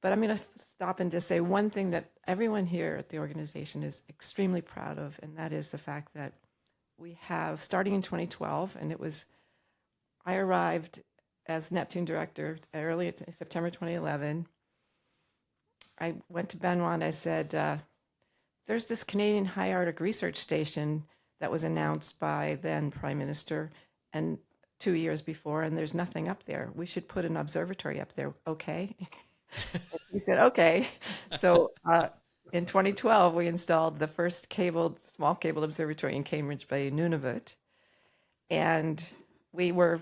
But I'm going to stop and just say one thing that everyone here at the organization is extremely proud of, and that is the fact that we have, starting in 2012, and I arrived as Neptune director early in September 2011. I went to Benoit and I said, there's this Canadian High Arctic Research Station that was announced by then Prime Minister and 2 years before, and there's nothing up there. We should put an observatory up there, okay? He said, okay. So in 2012, we installed the first small cabled observatory in Cambridge Bay, Nunavut. And we were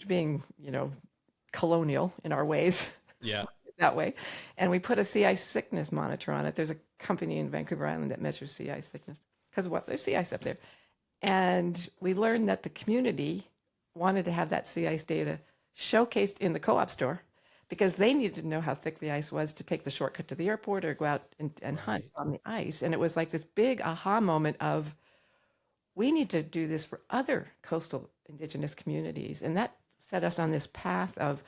being, colonial in our ways. Yeah. That way. And we put a sea ice thickness monitor on it. There's a company in Vancouver Island that measures sea ice thickness because there's sea ice up there. And we learned that the community wanted to have that sea ice data showcased in the co-op store because they needed to know how thick the ice was to take the shortcut to the airport or go out and hunt on the ice. And it was like this big aha moment of, we need to do this for other coastal Indigenous communities. And that set us on this path of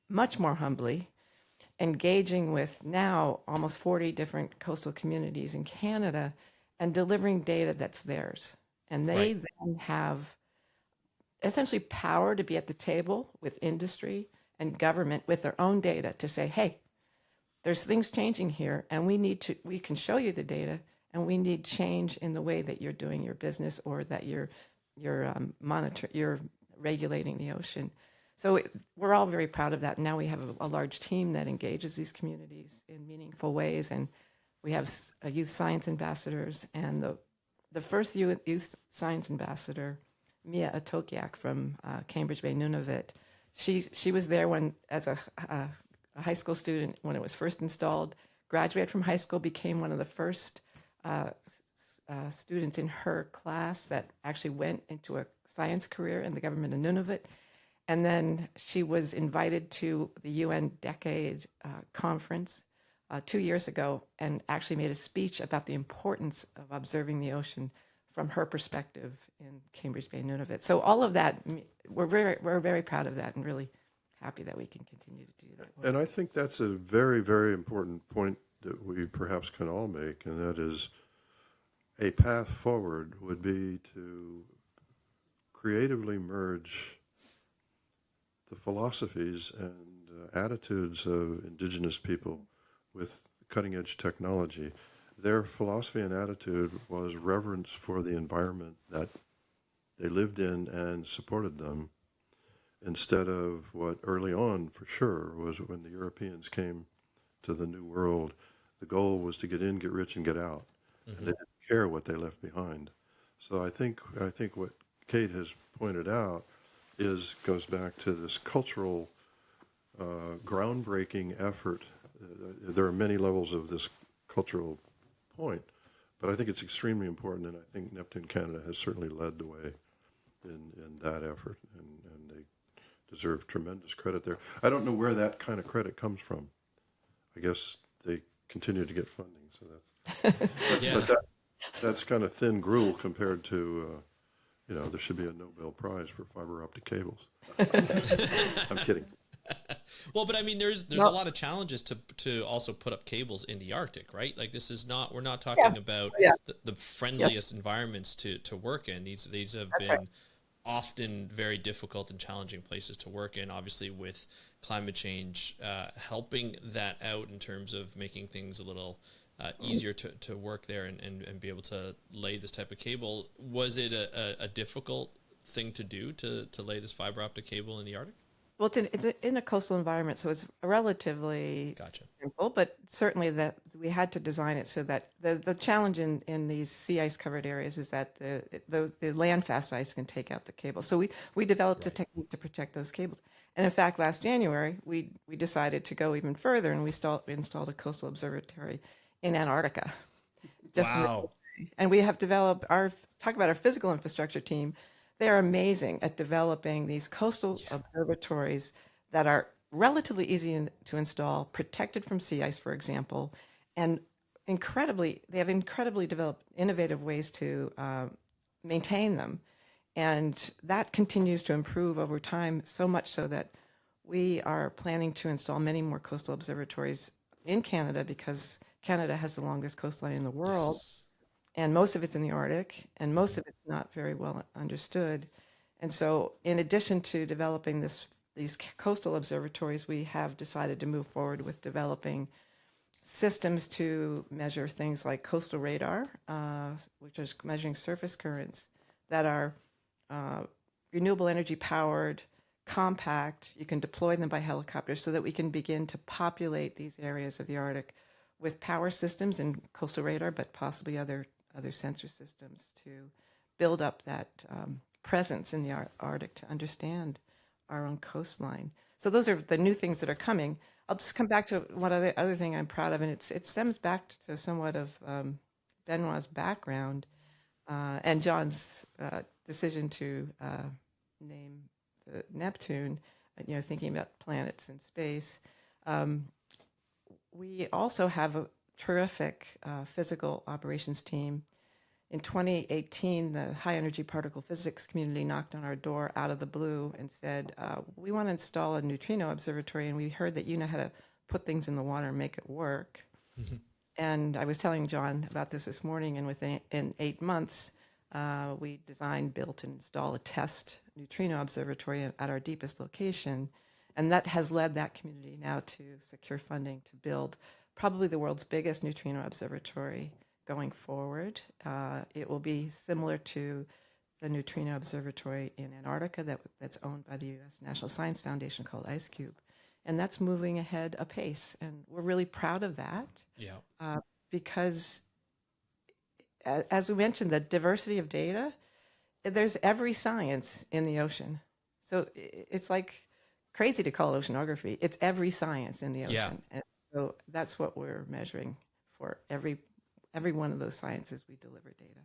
much more humbly engaging with now almost 40 different coastal communities in Canada and delivering data that's theirs. And they then have essentially power to be at the table with industry and government with their own data to say, hey, there's things changing here and we can show you the data and we need change in the way that you're doing your business or that you're regulating the ocean. So we're all very proud of that. Now we have a large team that engages these communities in meaningful ways, and we have youth science ambassadors. And the first youth science ambassador, Mia Atokiak from Cambridge Bay, Nunavut, she was there as a high school student when it was first installed. Graduated from high school, became one of the first students in her class that actually went into a science career in the government of Nunavut. And then she was invited to the UN Decade Conference 2 years ago and actually made a speech about the importance of observing the ocean from her perspective in Cambridge Bay, Nunavut. So all of that, we're very proud of that and really happy that we can continue to do that. And I think that's a very, very important point that we perhaps can all make, and that is a path forward would be to creatively merge the philosophies and attitudes of Indigenous people with cutting-edge technology. Their philosophy and attitude was reverence for the environment that they lived in and supported them, instead of what early on, for sure, was when the Europeans came to the New World, the goal was to get in, get rich, and get out. And they didn't care what they left behind. So I think what Kate has pointed out goes back to this cultural groundbreaking effort. There are many levels of this cultural point, but I think it's extremely important, and I think Neptune Canada has certainly led the way in that effort, and they deserve tremendous credit there. I don't know where that kind of credit comes from. I guess they continue to get funding, so that's Yeah. but that's kind of thin gruel compared to there should be a Nobel Prize for fiber optic cables. I'm kidding. Well, but I mean, there's a lot of challenges to also put up cables in the Arctic, right? Like we're not talking about the friendliest environments to work in. These have been often very difficult and challenging places to work in, obviously with climate change helping that out in terms of making things a little easier to work there and be able to lay this type of cable. Was it a difficult thing to do to lay this fiber optic cable in the Arctic? Well, it's in a coastal environment, so it's relatively simple, but certainly that we had to design it so that the challenge in these sea ice covered areas is that the land fast ice can take out the cable. So we developed a technique to protect those cables. And in fact, last January, we decided to go even further and we installed a coastal observatory in Antarctica. just in the Wow. and we have developed talk about our physical infrastructure team. They are amazing at developing these coastal observatories that are relatively easy to install, protected from sea ice, for example, and they have incredibly developed innovative ways to maintain them. And that continues to improve over time, so much so that we are planning to install many more coastal observatories in Canada because Canada has the longest coastline in the world, Yes. and most of it's in the Arctic, and most of it's not very well understood. And so, in addition to developing these coastal observatories, we have decided to move forward with developing systems to measure things like coastal radar, which is measuring surface currents that are renewable energy powered, compact. You can deploy them by helicopter so that we can begin to populate these areas of the Arctic with power systems and coastal radar, but possibly other sensor systems to build up that presence in the Arctic to understand our own coastline. So those are the new things that are coming. I'll just come back to one other thing I'm proud of, and it stems back to somewhat of Benoit's background and John's decision to name the Neptune. Thinking about planets in space. We also have a terrific physical operations team. In 2018, the high energy particle physics community knocked on our door out of the blue and said, we want to install a neutrino observatory, and we heard that you know how to put things in the water and make it work. Mm-hmm. And I was telling John about this morning, and within 8 months, we designed, built, and installed a test neutrino observatory at our deepest location. And that has led that community now to secure funding to build probably the world's biggest neutrino observatory going forward. It will be similar to the neutrino observatory in Antarctica that's owned by the U.S. National Science Foundation called IceCube. And that's moving ahead apace. And we're really proud of that. Yeah. Because, as we mentioned, the diversity of data, there's every science in the ocean. So it's like crazy to call it oceanography. It's every science in the ocean. Yeah. And so that's what we're measuring for every one of those sciences we deliver data.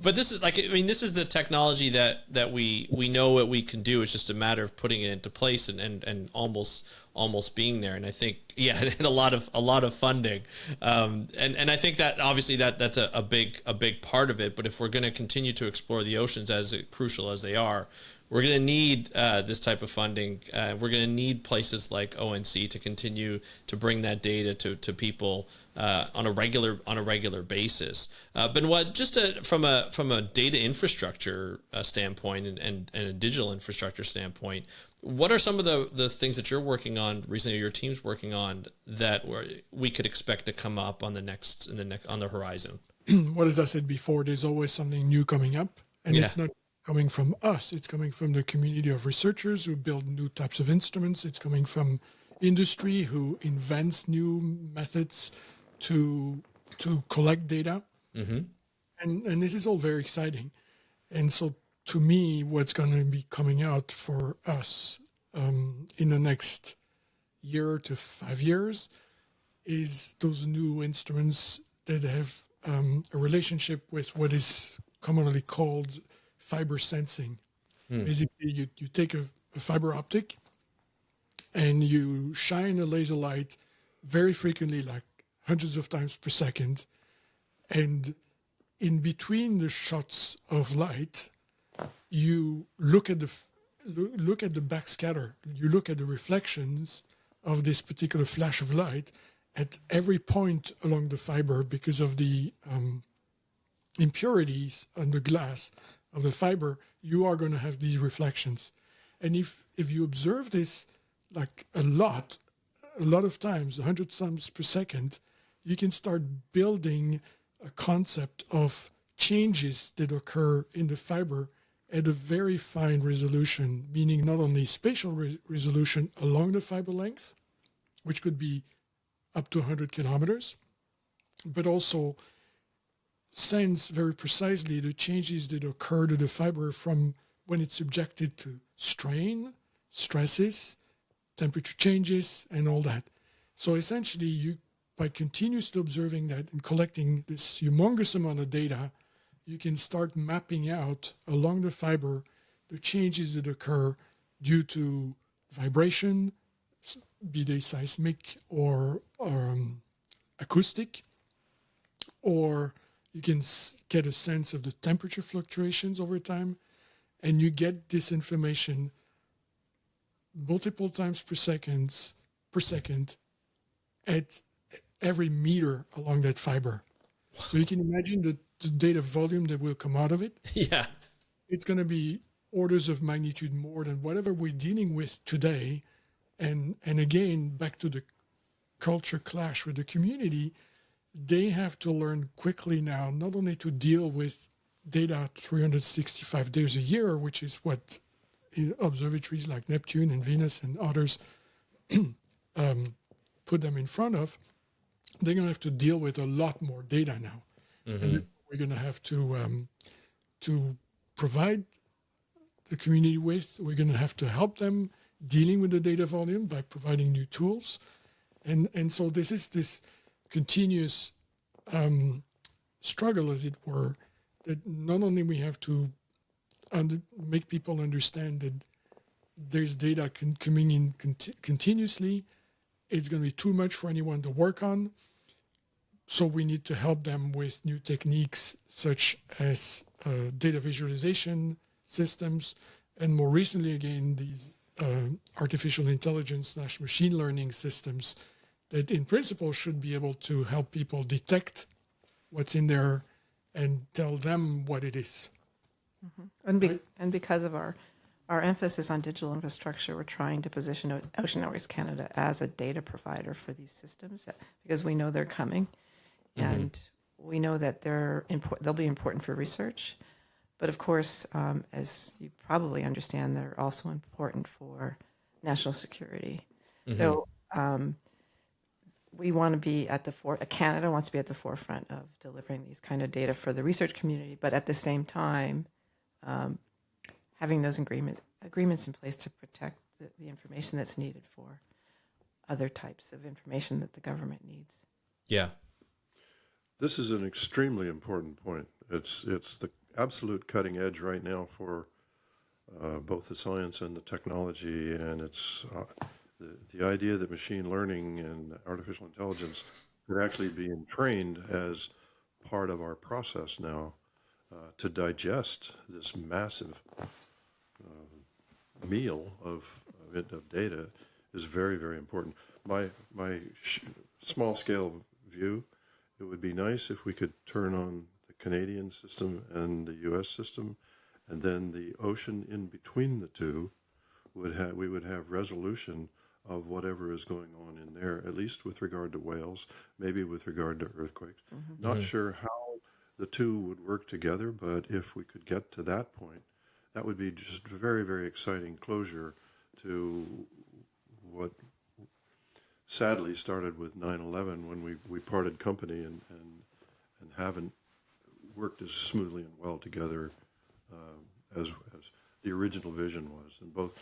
But this is this is the technology that we know what we can do. It's just a matter of putting it into place and almost being there. And I think, and a lot of funding. And I think that obviously that's a big part of it. But if we're going to continue to explore the oceans as crucial as they are, we're going to need this type of funding. We're going to need places like ONC to continue to bring that data to people on a regular basis. Benoit, just from a data infrastructure standpoint and a digital infrastructure standpoint, what are some of the things that you're working on recently, or your team's working on, that we could expect to come up on the horizon? Well, as I said before, there's always something new coming up, and it's not coming from us. It's coming from the community of researchers who build new types of instruments. It's coming from industry who invents new methods to collect data. Mm-hmm. And this is all very exciting. And so to me, what's going to be coming out for us in the next year to 5 years is those new instruments that have a relationship with what is commonly called fiber sensing. Basically, you take a fiber optic and you shine a laser light very frequently, like hundreds of times per second. And in between the shots of light, you look at the backscatter. You look at the reflections of this particular flash of light at every point along the fiber because of the impurities on the glass of the fiber. You are going to have these reflections. And if you observe this like a lot of times, 100 times per second, you can start building a concept of changes that occur in the fiber at a very fine resolution, meaning not only spatial resolution along the fiber length, which could be up to 100 kilometers, but also sense very precisely the changes that occur to the fiber from when it's subjected to strain, stresses, temperature changes, and all that. So essentially, by continuously observing that and collecting this humongous amount of data, you can start mapping out along the fiber the changes that occur due to vibration, be they seismic or acoustic, or you can get a sense of the temperature fluctuations over time, and you get this information multiple times per second at every meter along that fiber. So you can imagine the data volume that will come out of it. Yeah. It's going to be orders of magnitude more than whatever we're dealing with today. And again, back to the culture clash with the community, they have to learn quickly now, not only to deal with data 365 days a year, which is what observatories like Neptune and Venus and others put them in front of. They're going to have to deal with a lot more data now. And we're going to have to provide the community with. We're going to have to help them dealing with the data volume by providing new tools. And so this is this continuous struggle, as it were, that not only we have to make people understand that there's data coming in continuously, it's going to be too much for anyone to work on. So we need to help them with new techniques such as data visualization systems, and more recently, again, these artificial intelligence / machine learning systems that in principle should be able to help people detect what's in there and tell them what it is. And because of our emphasis on digital infrastructure, we're trying to position Oceanography Canada as a data provider for these systems because we know they're coming, and we know that they'll be important for research. But of course, as you probably understand, they're also important for national security. So we want to be at the Canada wants to be at the forefront of delivering these kind of data for the research community, but at the same time, having those agreements in place to protect the information that's needed for other types of information that the government needs. Yeah. This is an extremely important point. It's the absolute cutting edge right now for both the science and the technology, and it's the idea that machine learning and artificial intelligence could actually be trained as part of our process now to digest this massive meal of data is very, very important. My small scale view, it would be nice if we could turn on the Canadian system and the U.S. system, and then the ocean in between the two we would have resolution of whatever is going on in there, at least with regard to whales, maybe with regard to earthquakes. Not sure how the two would work together, but if we could get to that point, that would be just very, very exciting closure to what sadly started with 9/11 when we parted company and haven't worked as smoothly and well together as the original vision was. And both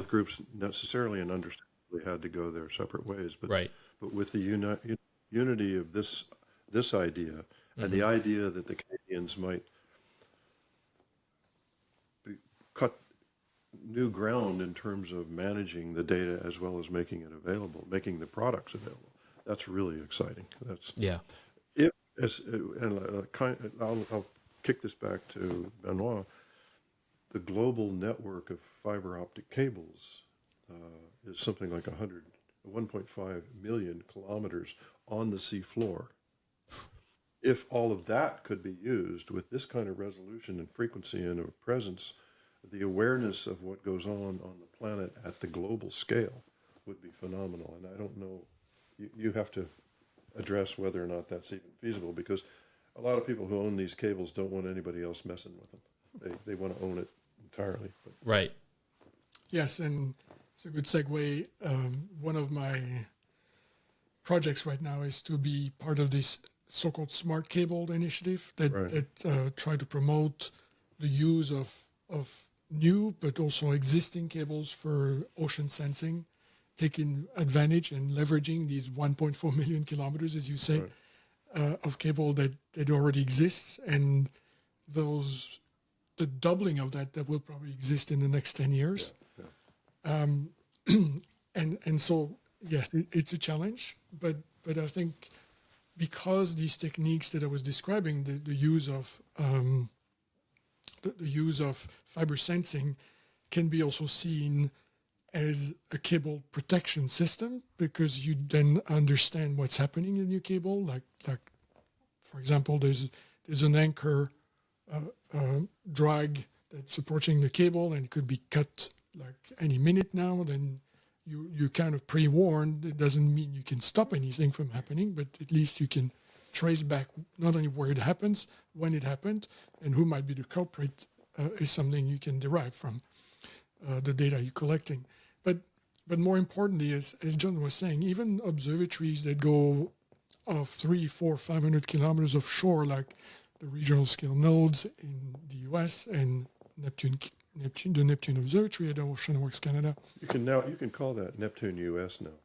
groups necessarily and understandably had to go their separate ways. But with the unity of this idea and the idea that the Canadians might cut new ground in terms of managing the data as well as making it available, making the products available. That's really exciting. I'll kick this back to Benoit. The global network of fiber optic cables is something like 1.5 million kilometers on the sea floor. If all of that could be used with this kind of resolution and frequency and a presence, the awareness of what goes on the planet at the global scale would be phenomenal. And I don't know, you have to address whether or not that's even feasible, because a lot of people who own these cables don't want anybody else messing with them. They want to own it entirely. Right. Yes, and it's a good segue. One of my projects right now is to be part of this so-called smart cable initiative that try to promote the use of new but also existing cables for ocean sensing taking advantage and leveraging these 1.4 million kilometers, as you say, of cable that already exists, and the doubling of that will probably exist in the next 10 years. And so, yes, it's a challenge, but I think because these techniques that I was describing, the use of the use of fiber sensing can be also seen as a cable protection system, because you then understand what's happening in your cable. Like for example, there's an anchor drag that's approaching the cable, and it could be cut like any minute now. Then you kind of pre-warned. It doesn't mean you can stop anything from happening, but at least you can trace back not only where it happens, when it happened, and who might be the culprit is something you can derive from the data you're collecting. But more importantly, as John was saying, even observatories that go of 300, 400, 500 kilometers offshore, like the regional scale nodes in the US and the Neptune Observatory at Oceanworks Canada. You can call that Neptune US now.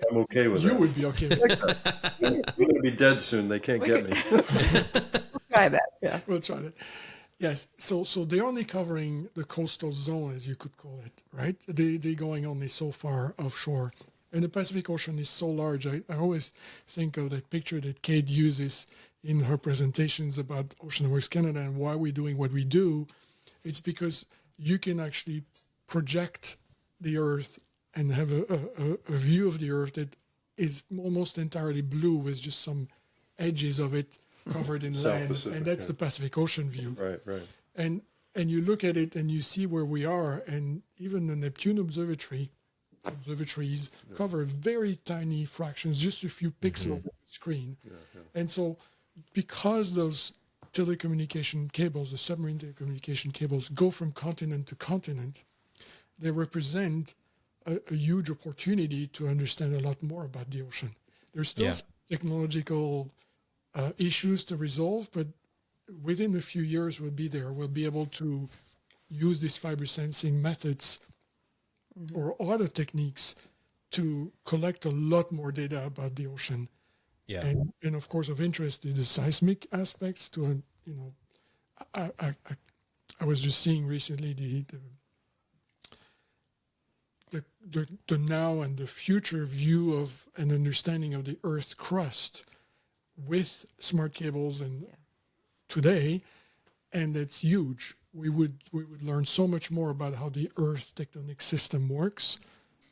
I'm okay with that. You would be okay with that. We're going to be dead soon. They can't get me. Try that. Yeah. We'll try that. Yes. So they're only covering the coastal zone, as you could call it, right? They're going only so far offshore. And the Pacific Ocean is so large. I always think of that picture that Kate uses in her presentations about Oceanworks Canada and why we're doing what we do. It's because you can actually project the Earth and have a view of the Earth that is almost entirely blue with just some edges of it covered in land. Pacific, and that's the Pacific Ocean view. Right. And you look at it and you see where we are, and even the Neptune observatories cover very tiny fractions, just a few pixels on the screen. And so because those telecommunication cables, the submarine telecommunication cables, go from continent to continent, they represent a huge opportunity to understand a lot more about the ocean. There's still some technological issues to resolve, but within a few years we'll be there. We'll be able to use these fiber sensing methods or other techniques to collect a lot more data about the ocean. Yeah. And of course, of interest is the seismic aspects. I was just seeing recently the now and the future view of an understanding of the Earth crust with smart cables and today, and it's huge. We would learn so much more about how the Earth tectonic system works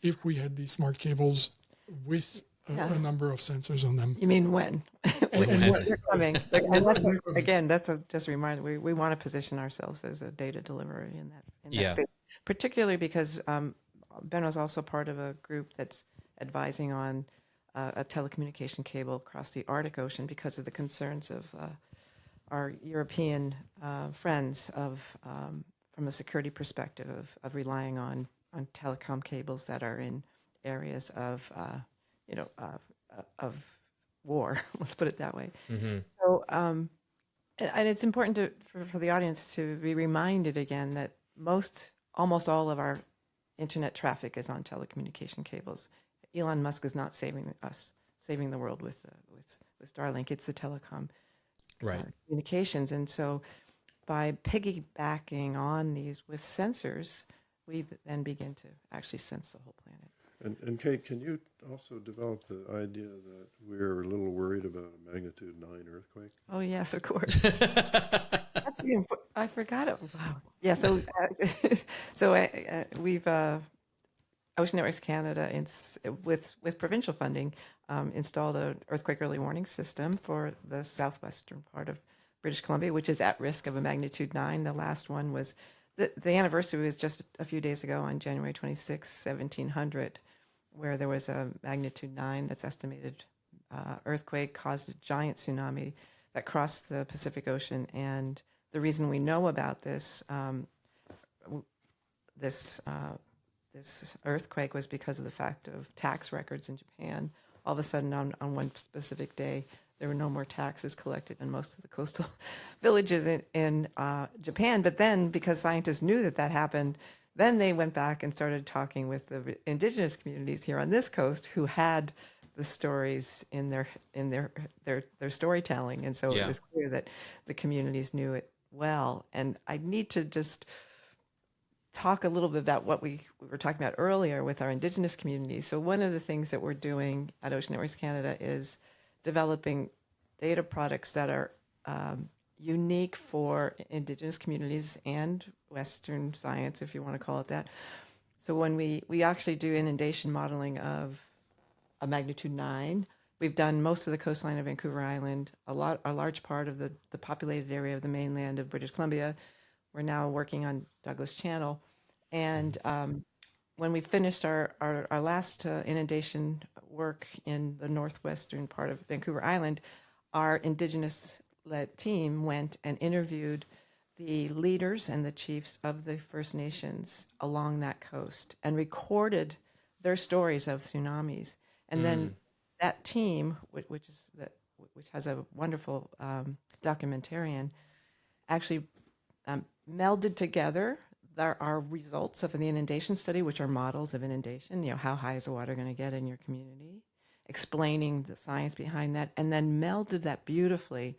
if we had these smart cables with a number of sensors on them. You mean when? And when? They're coming. That's just a reminder. We want to position ourselves as a data delivery in that space, particularly because Benoit is also part of a group that's advising on a telecommunication cable across the Arctic Ocean because of the concerns of our European friends from a security perspective of relying on telecom cables that are in areas of war. Let's put it that way. So, and it's important for the audience to be reminded again that almost all of our internet traffic is on telecommunication cables. Elon Musk is not saving the world with Starlink. It's the telecom communications. And so by piggybacking on these with sensors, we then begin to actually sense the whole planet. And Kate, can you also develop the idea that we're a little worried about a magnitude 9 earthquake? Oh, yes, of course. I forgot it. Wow. Yeah, we've Oceanworks Canada, with provincial funding, installed an earthquake early warning system for the southwestern part of British Columbia, which is at risk of a magnitude 9. The last one was, the anniversary was just a few days ago on January 26, 1700, where there was a magnitude 9 that's estimated earthquake caused a giant tsunami that crossed the Pacific Ocean. And the reason we know about this earthquake was because of the fact of tax records in Japan. All of a sudden, on one specific day, there were no more taxes collected in most of the coastal villages in Japan. But then, because scientists knew that happened, Then they went back and started talking with the indigenous communities here on this coast who had the stories in their storytelling, and so it Yeah. was clear that the communities knew it well. And I need to just talk a little bit about what we were talking about earlier with our indigenous communities. So one of the things that we're doing at Ocean Networks Canada is developing data products that are unique for indigenous communities and Western science, if you want to call it that. So when we actually do inundation modeling of a magnitude 9, we've done most of the coastline of Vancouver Island, a large part of the populated area of the mainland of British Columbia. We're now working on Douglas Channel. And when we finished our last inundation work in the northwestern part of Vancouver Island, our Indigenous-led team went and interviewed the leaders and the chiefs of the First Nations along that coast and recorded their stories of tsunamis. And then that team, which has a wonderful documentarian, actually melded together our results of the inundation study, which are models of inundation, how high is the water going to get in your community, explaining the science behind that, and then melded that beautifully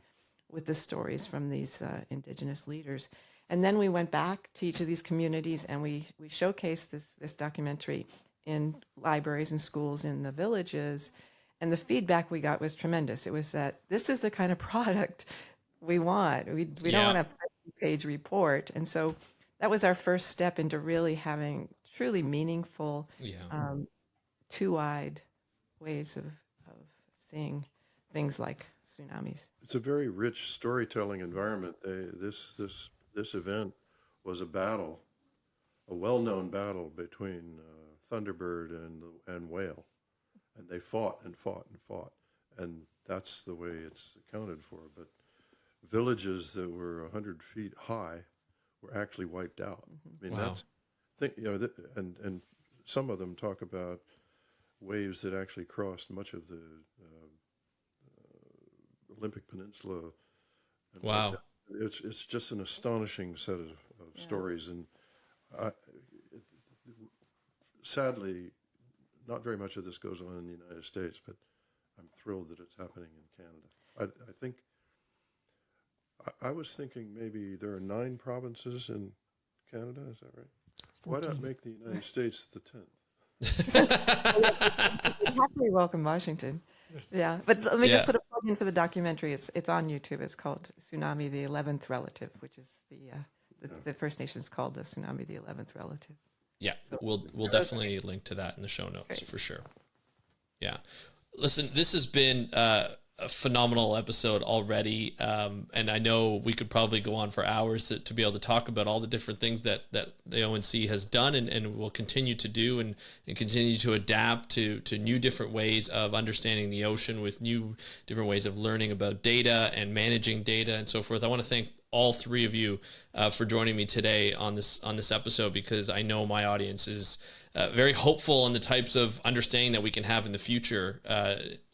with the stories from these indigenous leaders. And then we went back to each of these communities and we showcased this documentary in libraries and schools in the villages. And the feedback we got was tremendous. It was that this is the kind of product we want. We don't want a page report. And so that was our first step into really having truly meaningful, two-eyed ways of seeing things like tsunamis. It's a very rich storytelling environment. This event was a battle, a well-known battle between Thunderbird and Whale, and they fought and fought and fought, and that's the way it's accounted for. But villages that were 100 feet high were actually wiped out. I mean, Wow. and some of them talk about waves that actually crossed much of the Olympic Peninsula. And Wow. it's just an astonishing set of stories, and I, sadly, not very much of this goes on in the United States, but I'm thrilled that it's happening in Canada. I think I was thinking maybe there are 9 provinces in Canada. Is that right? 14. Why not make the United States the 10th? Happily welcome Washington. Yes. Yeah, but let me Yeah. just put a plug in for the documentary. It's on YouTube. It's called Tsunami: The 11th Relative, which is the First Nations called the tsunami the 11th relative. Yeah, So- we'll definitely link to that in the show notes for sure. Yeah, listen, this has been a phenomenal episode already, and I know we could probably go on for hours to be able to talk about all the different things that the ONC has done and will continue to do and continue to adapt to new different ways of understanding the ocean with new different ways of learning about data and managing data and so forth. I want to thank all 3 of you for joining me today on this episode, because I know my audience is very hopeful on the types of understanding that we can have in the future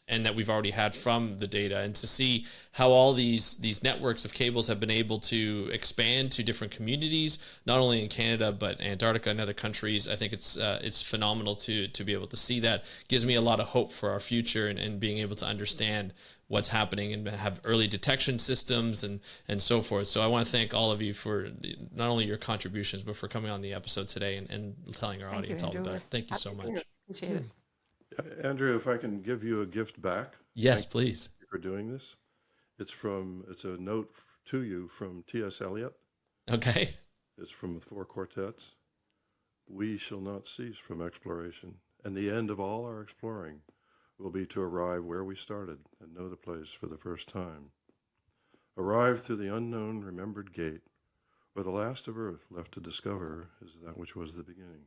and that we've already had from the data, and to see how all these networks of cables have been able to expand to different communities, not only in Canada but Antarctica and other countries. I think it's phenomenal to be able to see that. Gives me a lot of hope for our future and being able to understand what's happening and have early detection systems and so forth. So I want to thank all of you for not only your contributions, but for coming on the episode today and telling our audience all about it. Thank you so much. Appreciate it. Andrew, if I can give you a gift back. Yes, Thank please. you for doing this. It's a note to you from T.S. Eliot. Okay. It's from the 4 Quartets. We shall not cease from exploration, and the end of all our exploring will be to arrive where we started and know the place for the first time. Arrive through the unknown remembered gate, where the last of earth left to discover is that which was the beginning.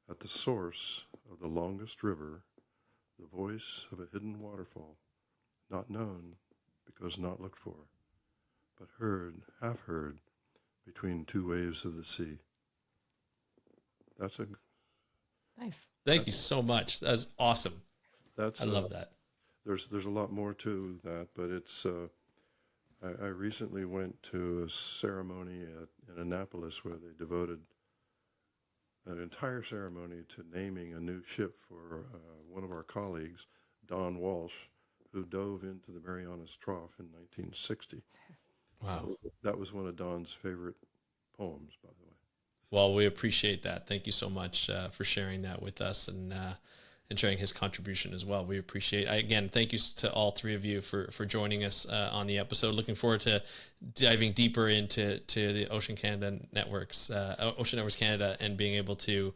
At the source of the longest river, the voice of a hidden waterfall, not known because not looked for, but heard, half heard, between 2 waves of the sea. That's Nice. Thank you so much. That's awesome. I love that. There's a lot more to that, but it's. I recently went to a ceremony in Annapolis where they devoted an entire ceremony to naming a new ship for one of our colleagues, Don Walsh, who dove into the Marianas Trough in 1960. Wow. That was one of Don's favorite poems, by the way. Well, we appreciate that. Thank you so much for sharing that with us and sharing his contribution as well. We appreciate it. Again, thank you to all three of you for joining us on the episode. Looking forward to diving deeper into the Ocean Canada Networks, Ocean Networks Canada, and being able to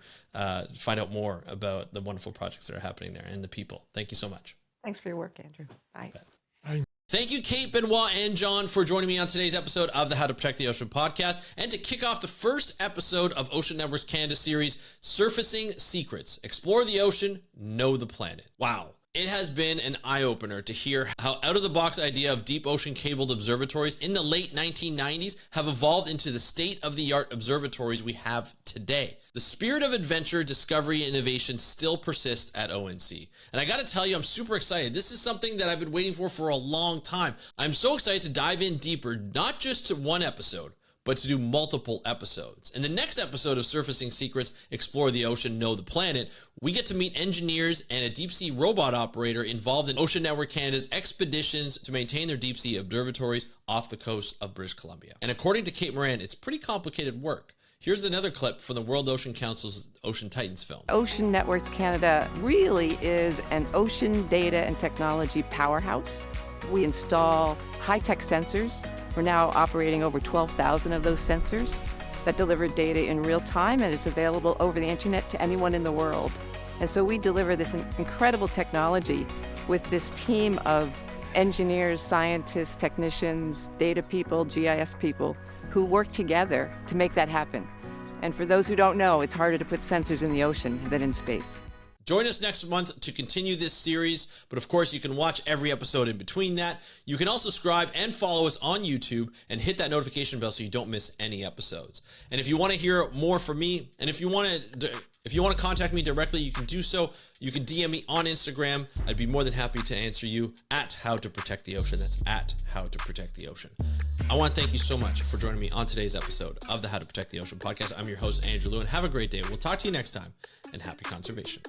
find out more about the wonderful projects that are happening there and the people. Thank you so much. Thanks for your work, Andrew. Bye. Thank you, Kate, Benoit, and John, for joining me on today's episode of the How to Protect the Ocean podcast, and to kick off the first episode of Ocean Networks Canada series, Surfacing Secrets. Explore the ocean, know the planet. Wow. It has been an eye-opener to hear how out-of-the-box idea of deep ocean cabled observatories in the late 1990s have evolved into the state-of-the-art observatories we have today. The spirit of adventure, discovery, and innovation still persists at ONC. And I gotta tell you, I'm super excited. This is something that I've been waiting for a long time. I'm so excited to dive in deeper, not just to one episode, but to do multiple episodes. In the next episode of Surfacing Secrets, Explore the Ocean, Know the Planet, we get to meet engineers and a deep-sea robot operator involved in Ocean Network Canada's expeditions to maintain their deep-sea observatories off the coast of British Columbia. And according to Kate Moran, it's pretty complicated work. Here's another clip from the World Ocean Council's Ocean Titans film. Ocean Networks Canada really is an ocean data and technology powerhouse. We install high-tech sensors. We're now operating over 12,000 of those sensors that deliver data in real time, and it's available over the internet to anyone in the world. And so we deliver this incredible technology with this team of engineers, scientists, technicians, data people, GIS people who work together to make that happen. And for those who don't know, it's harder to put sensors in the ocean than in space. Join us next month to continue this series, but of course you can watch every episode in between that. You can also subscribe and follow us on YouTube and hit that notification bell so you don't miss any episodes. And if you want to hear more from me, and if you want to contact me directly, you can do so. You can DM me on Instagram. I'd be more than happy to answer you at How to Protect the Ocean. That's at How to Protect the Ocean. I want to thank you so much for joining me on today's episode of the How to Protect the Ocean podcast. I'm your host, Andrew Lewin. Have a great day. We'll talk to you next time, and happy conservation.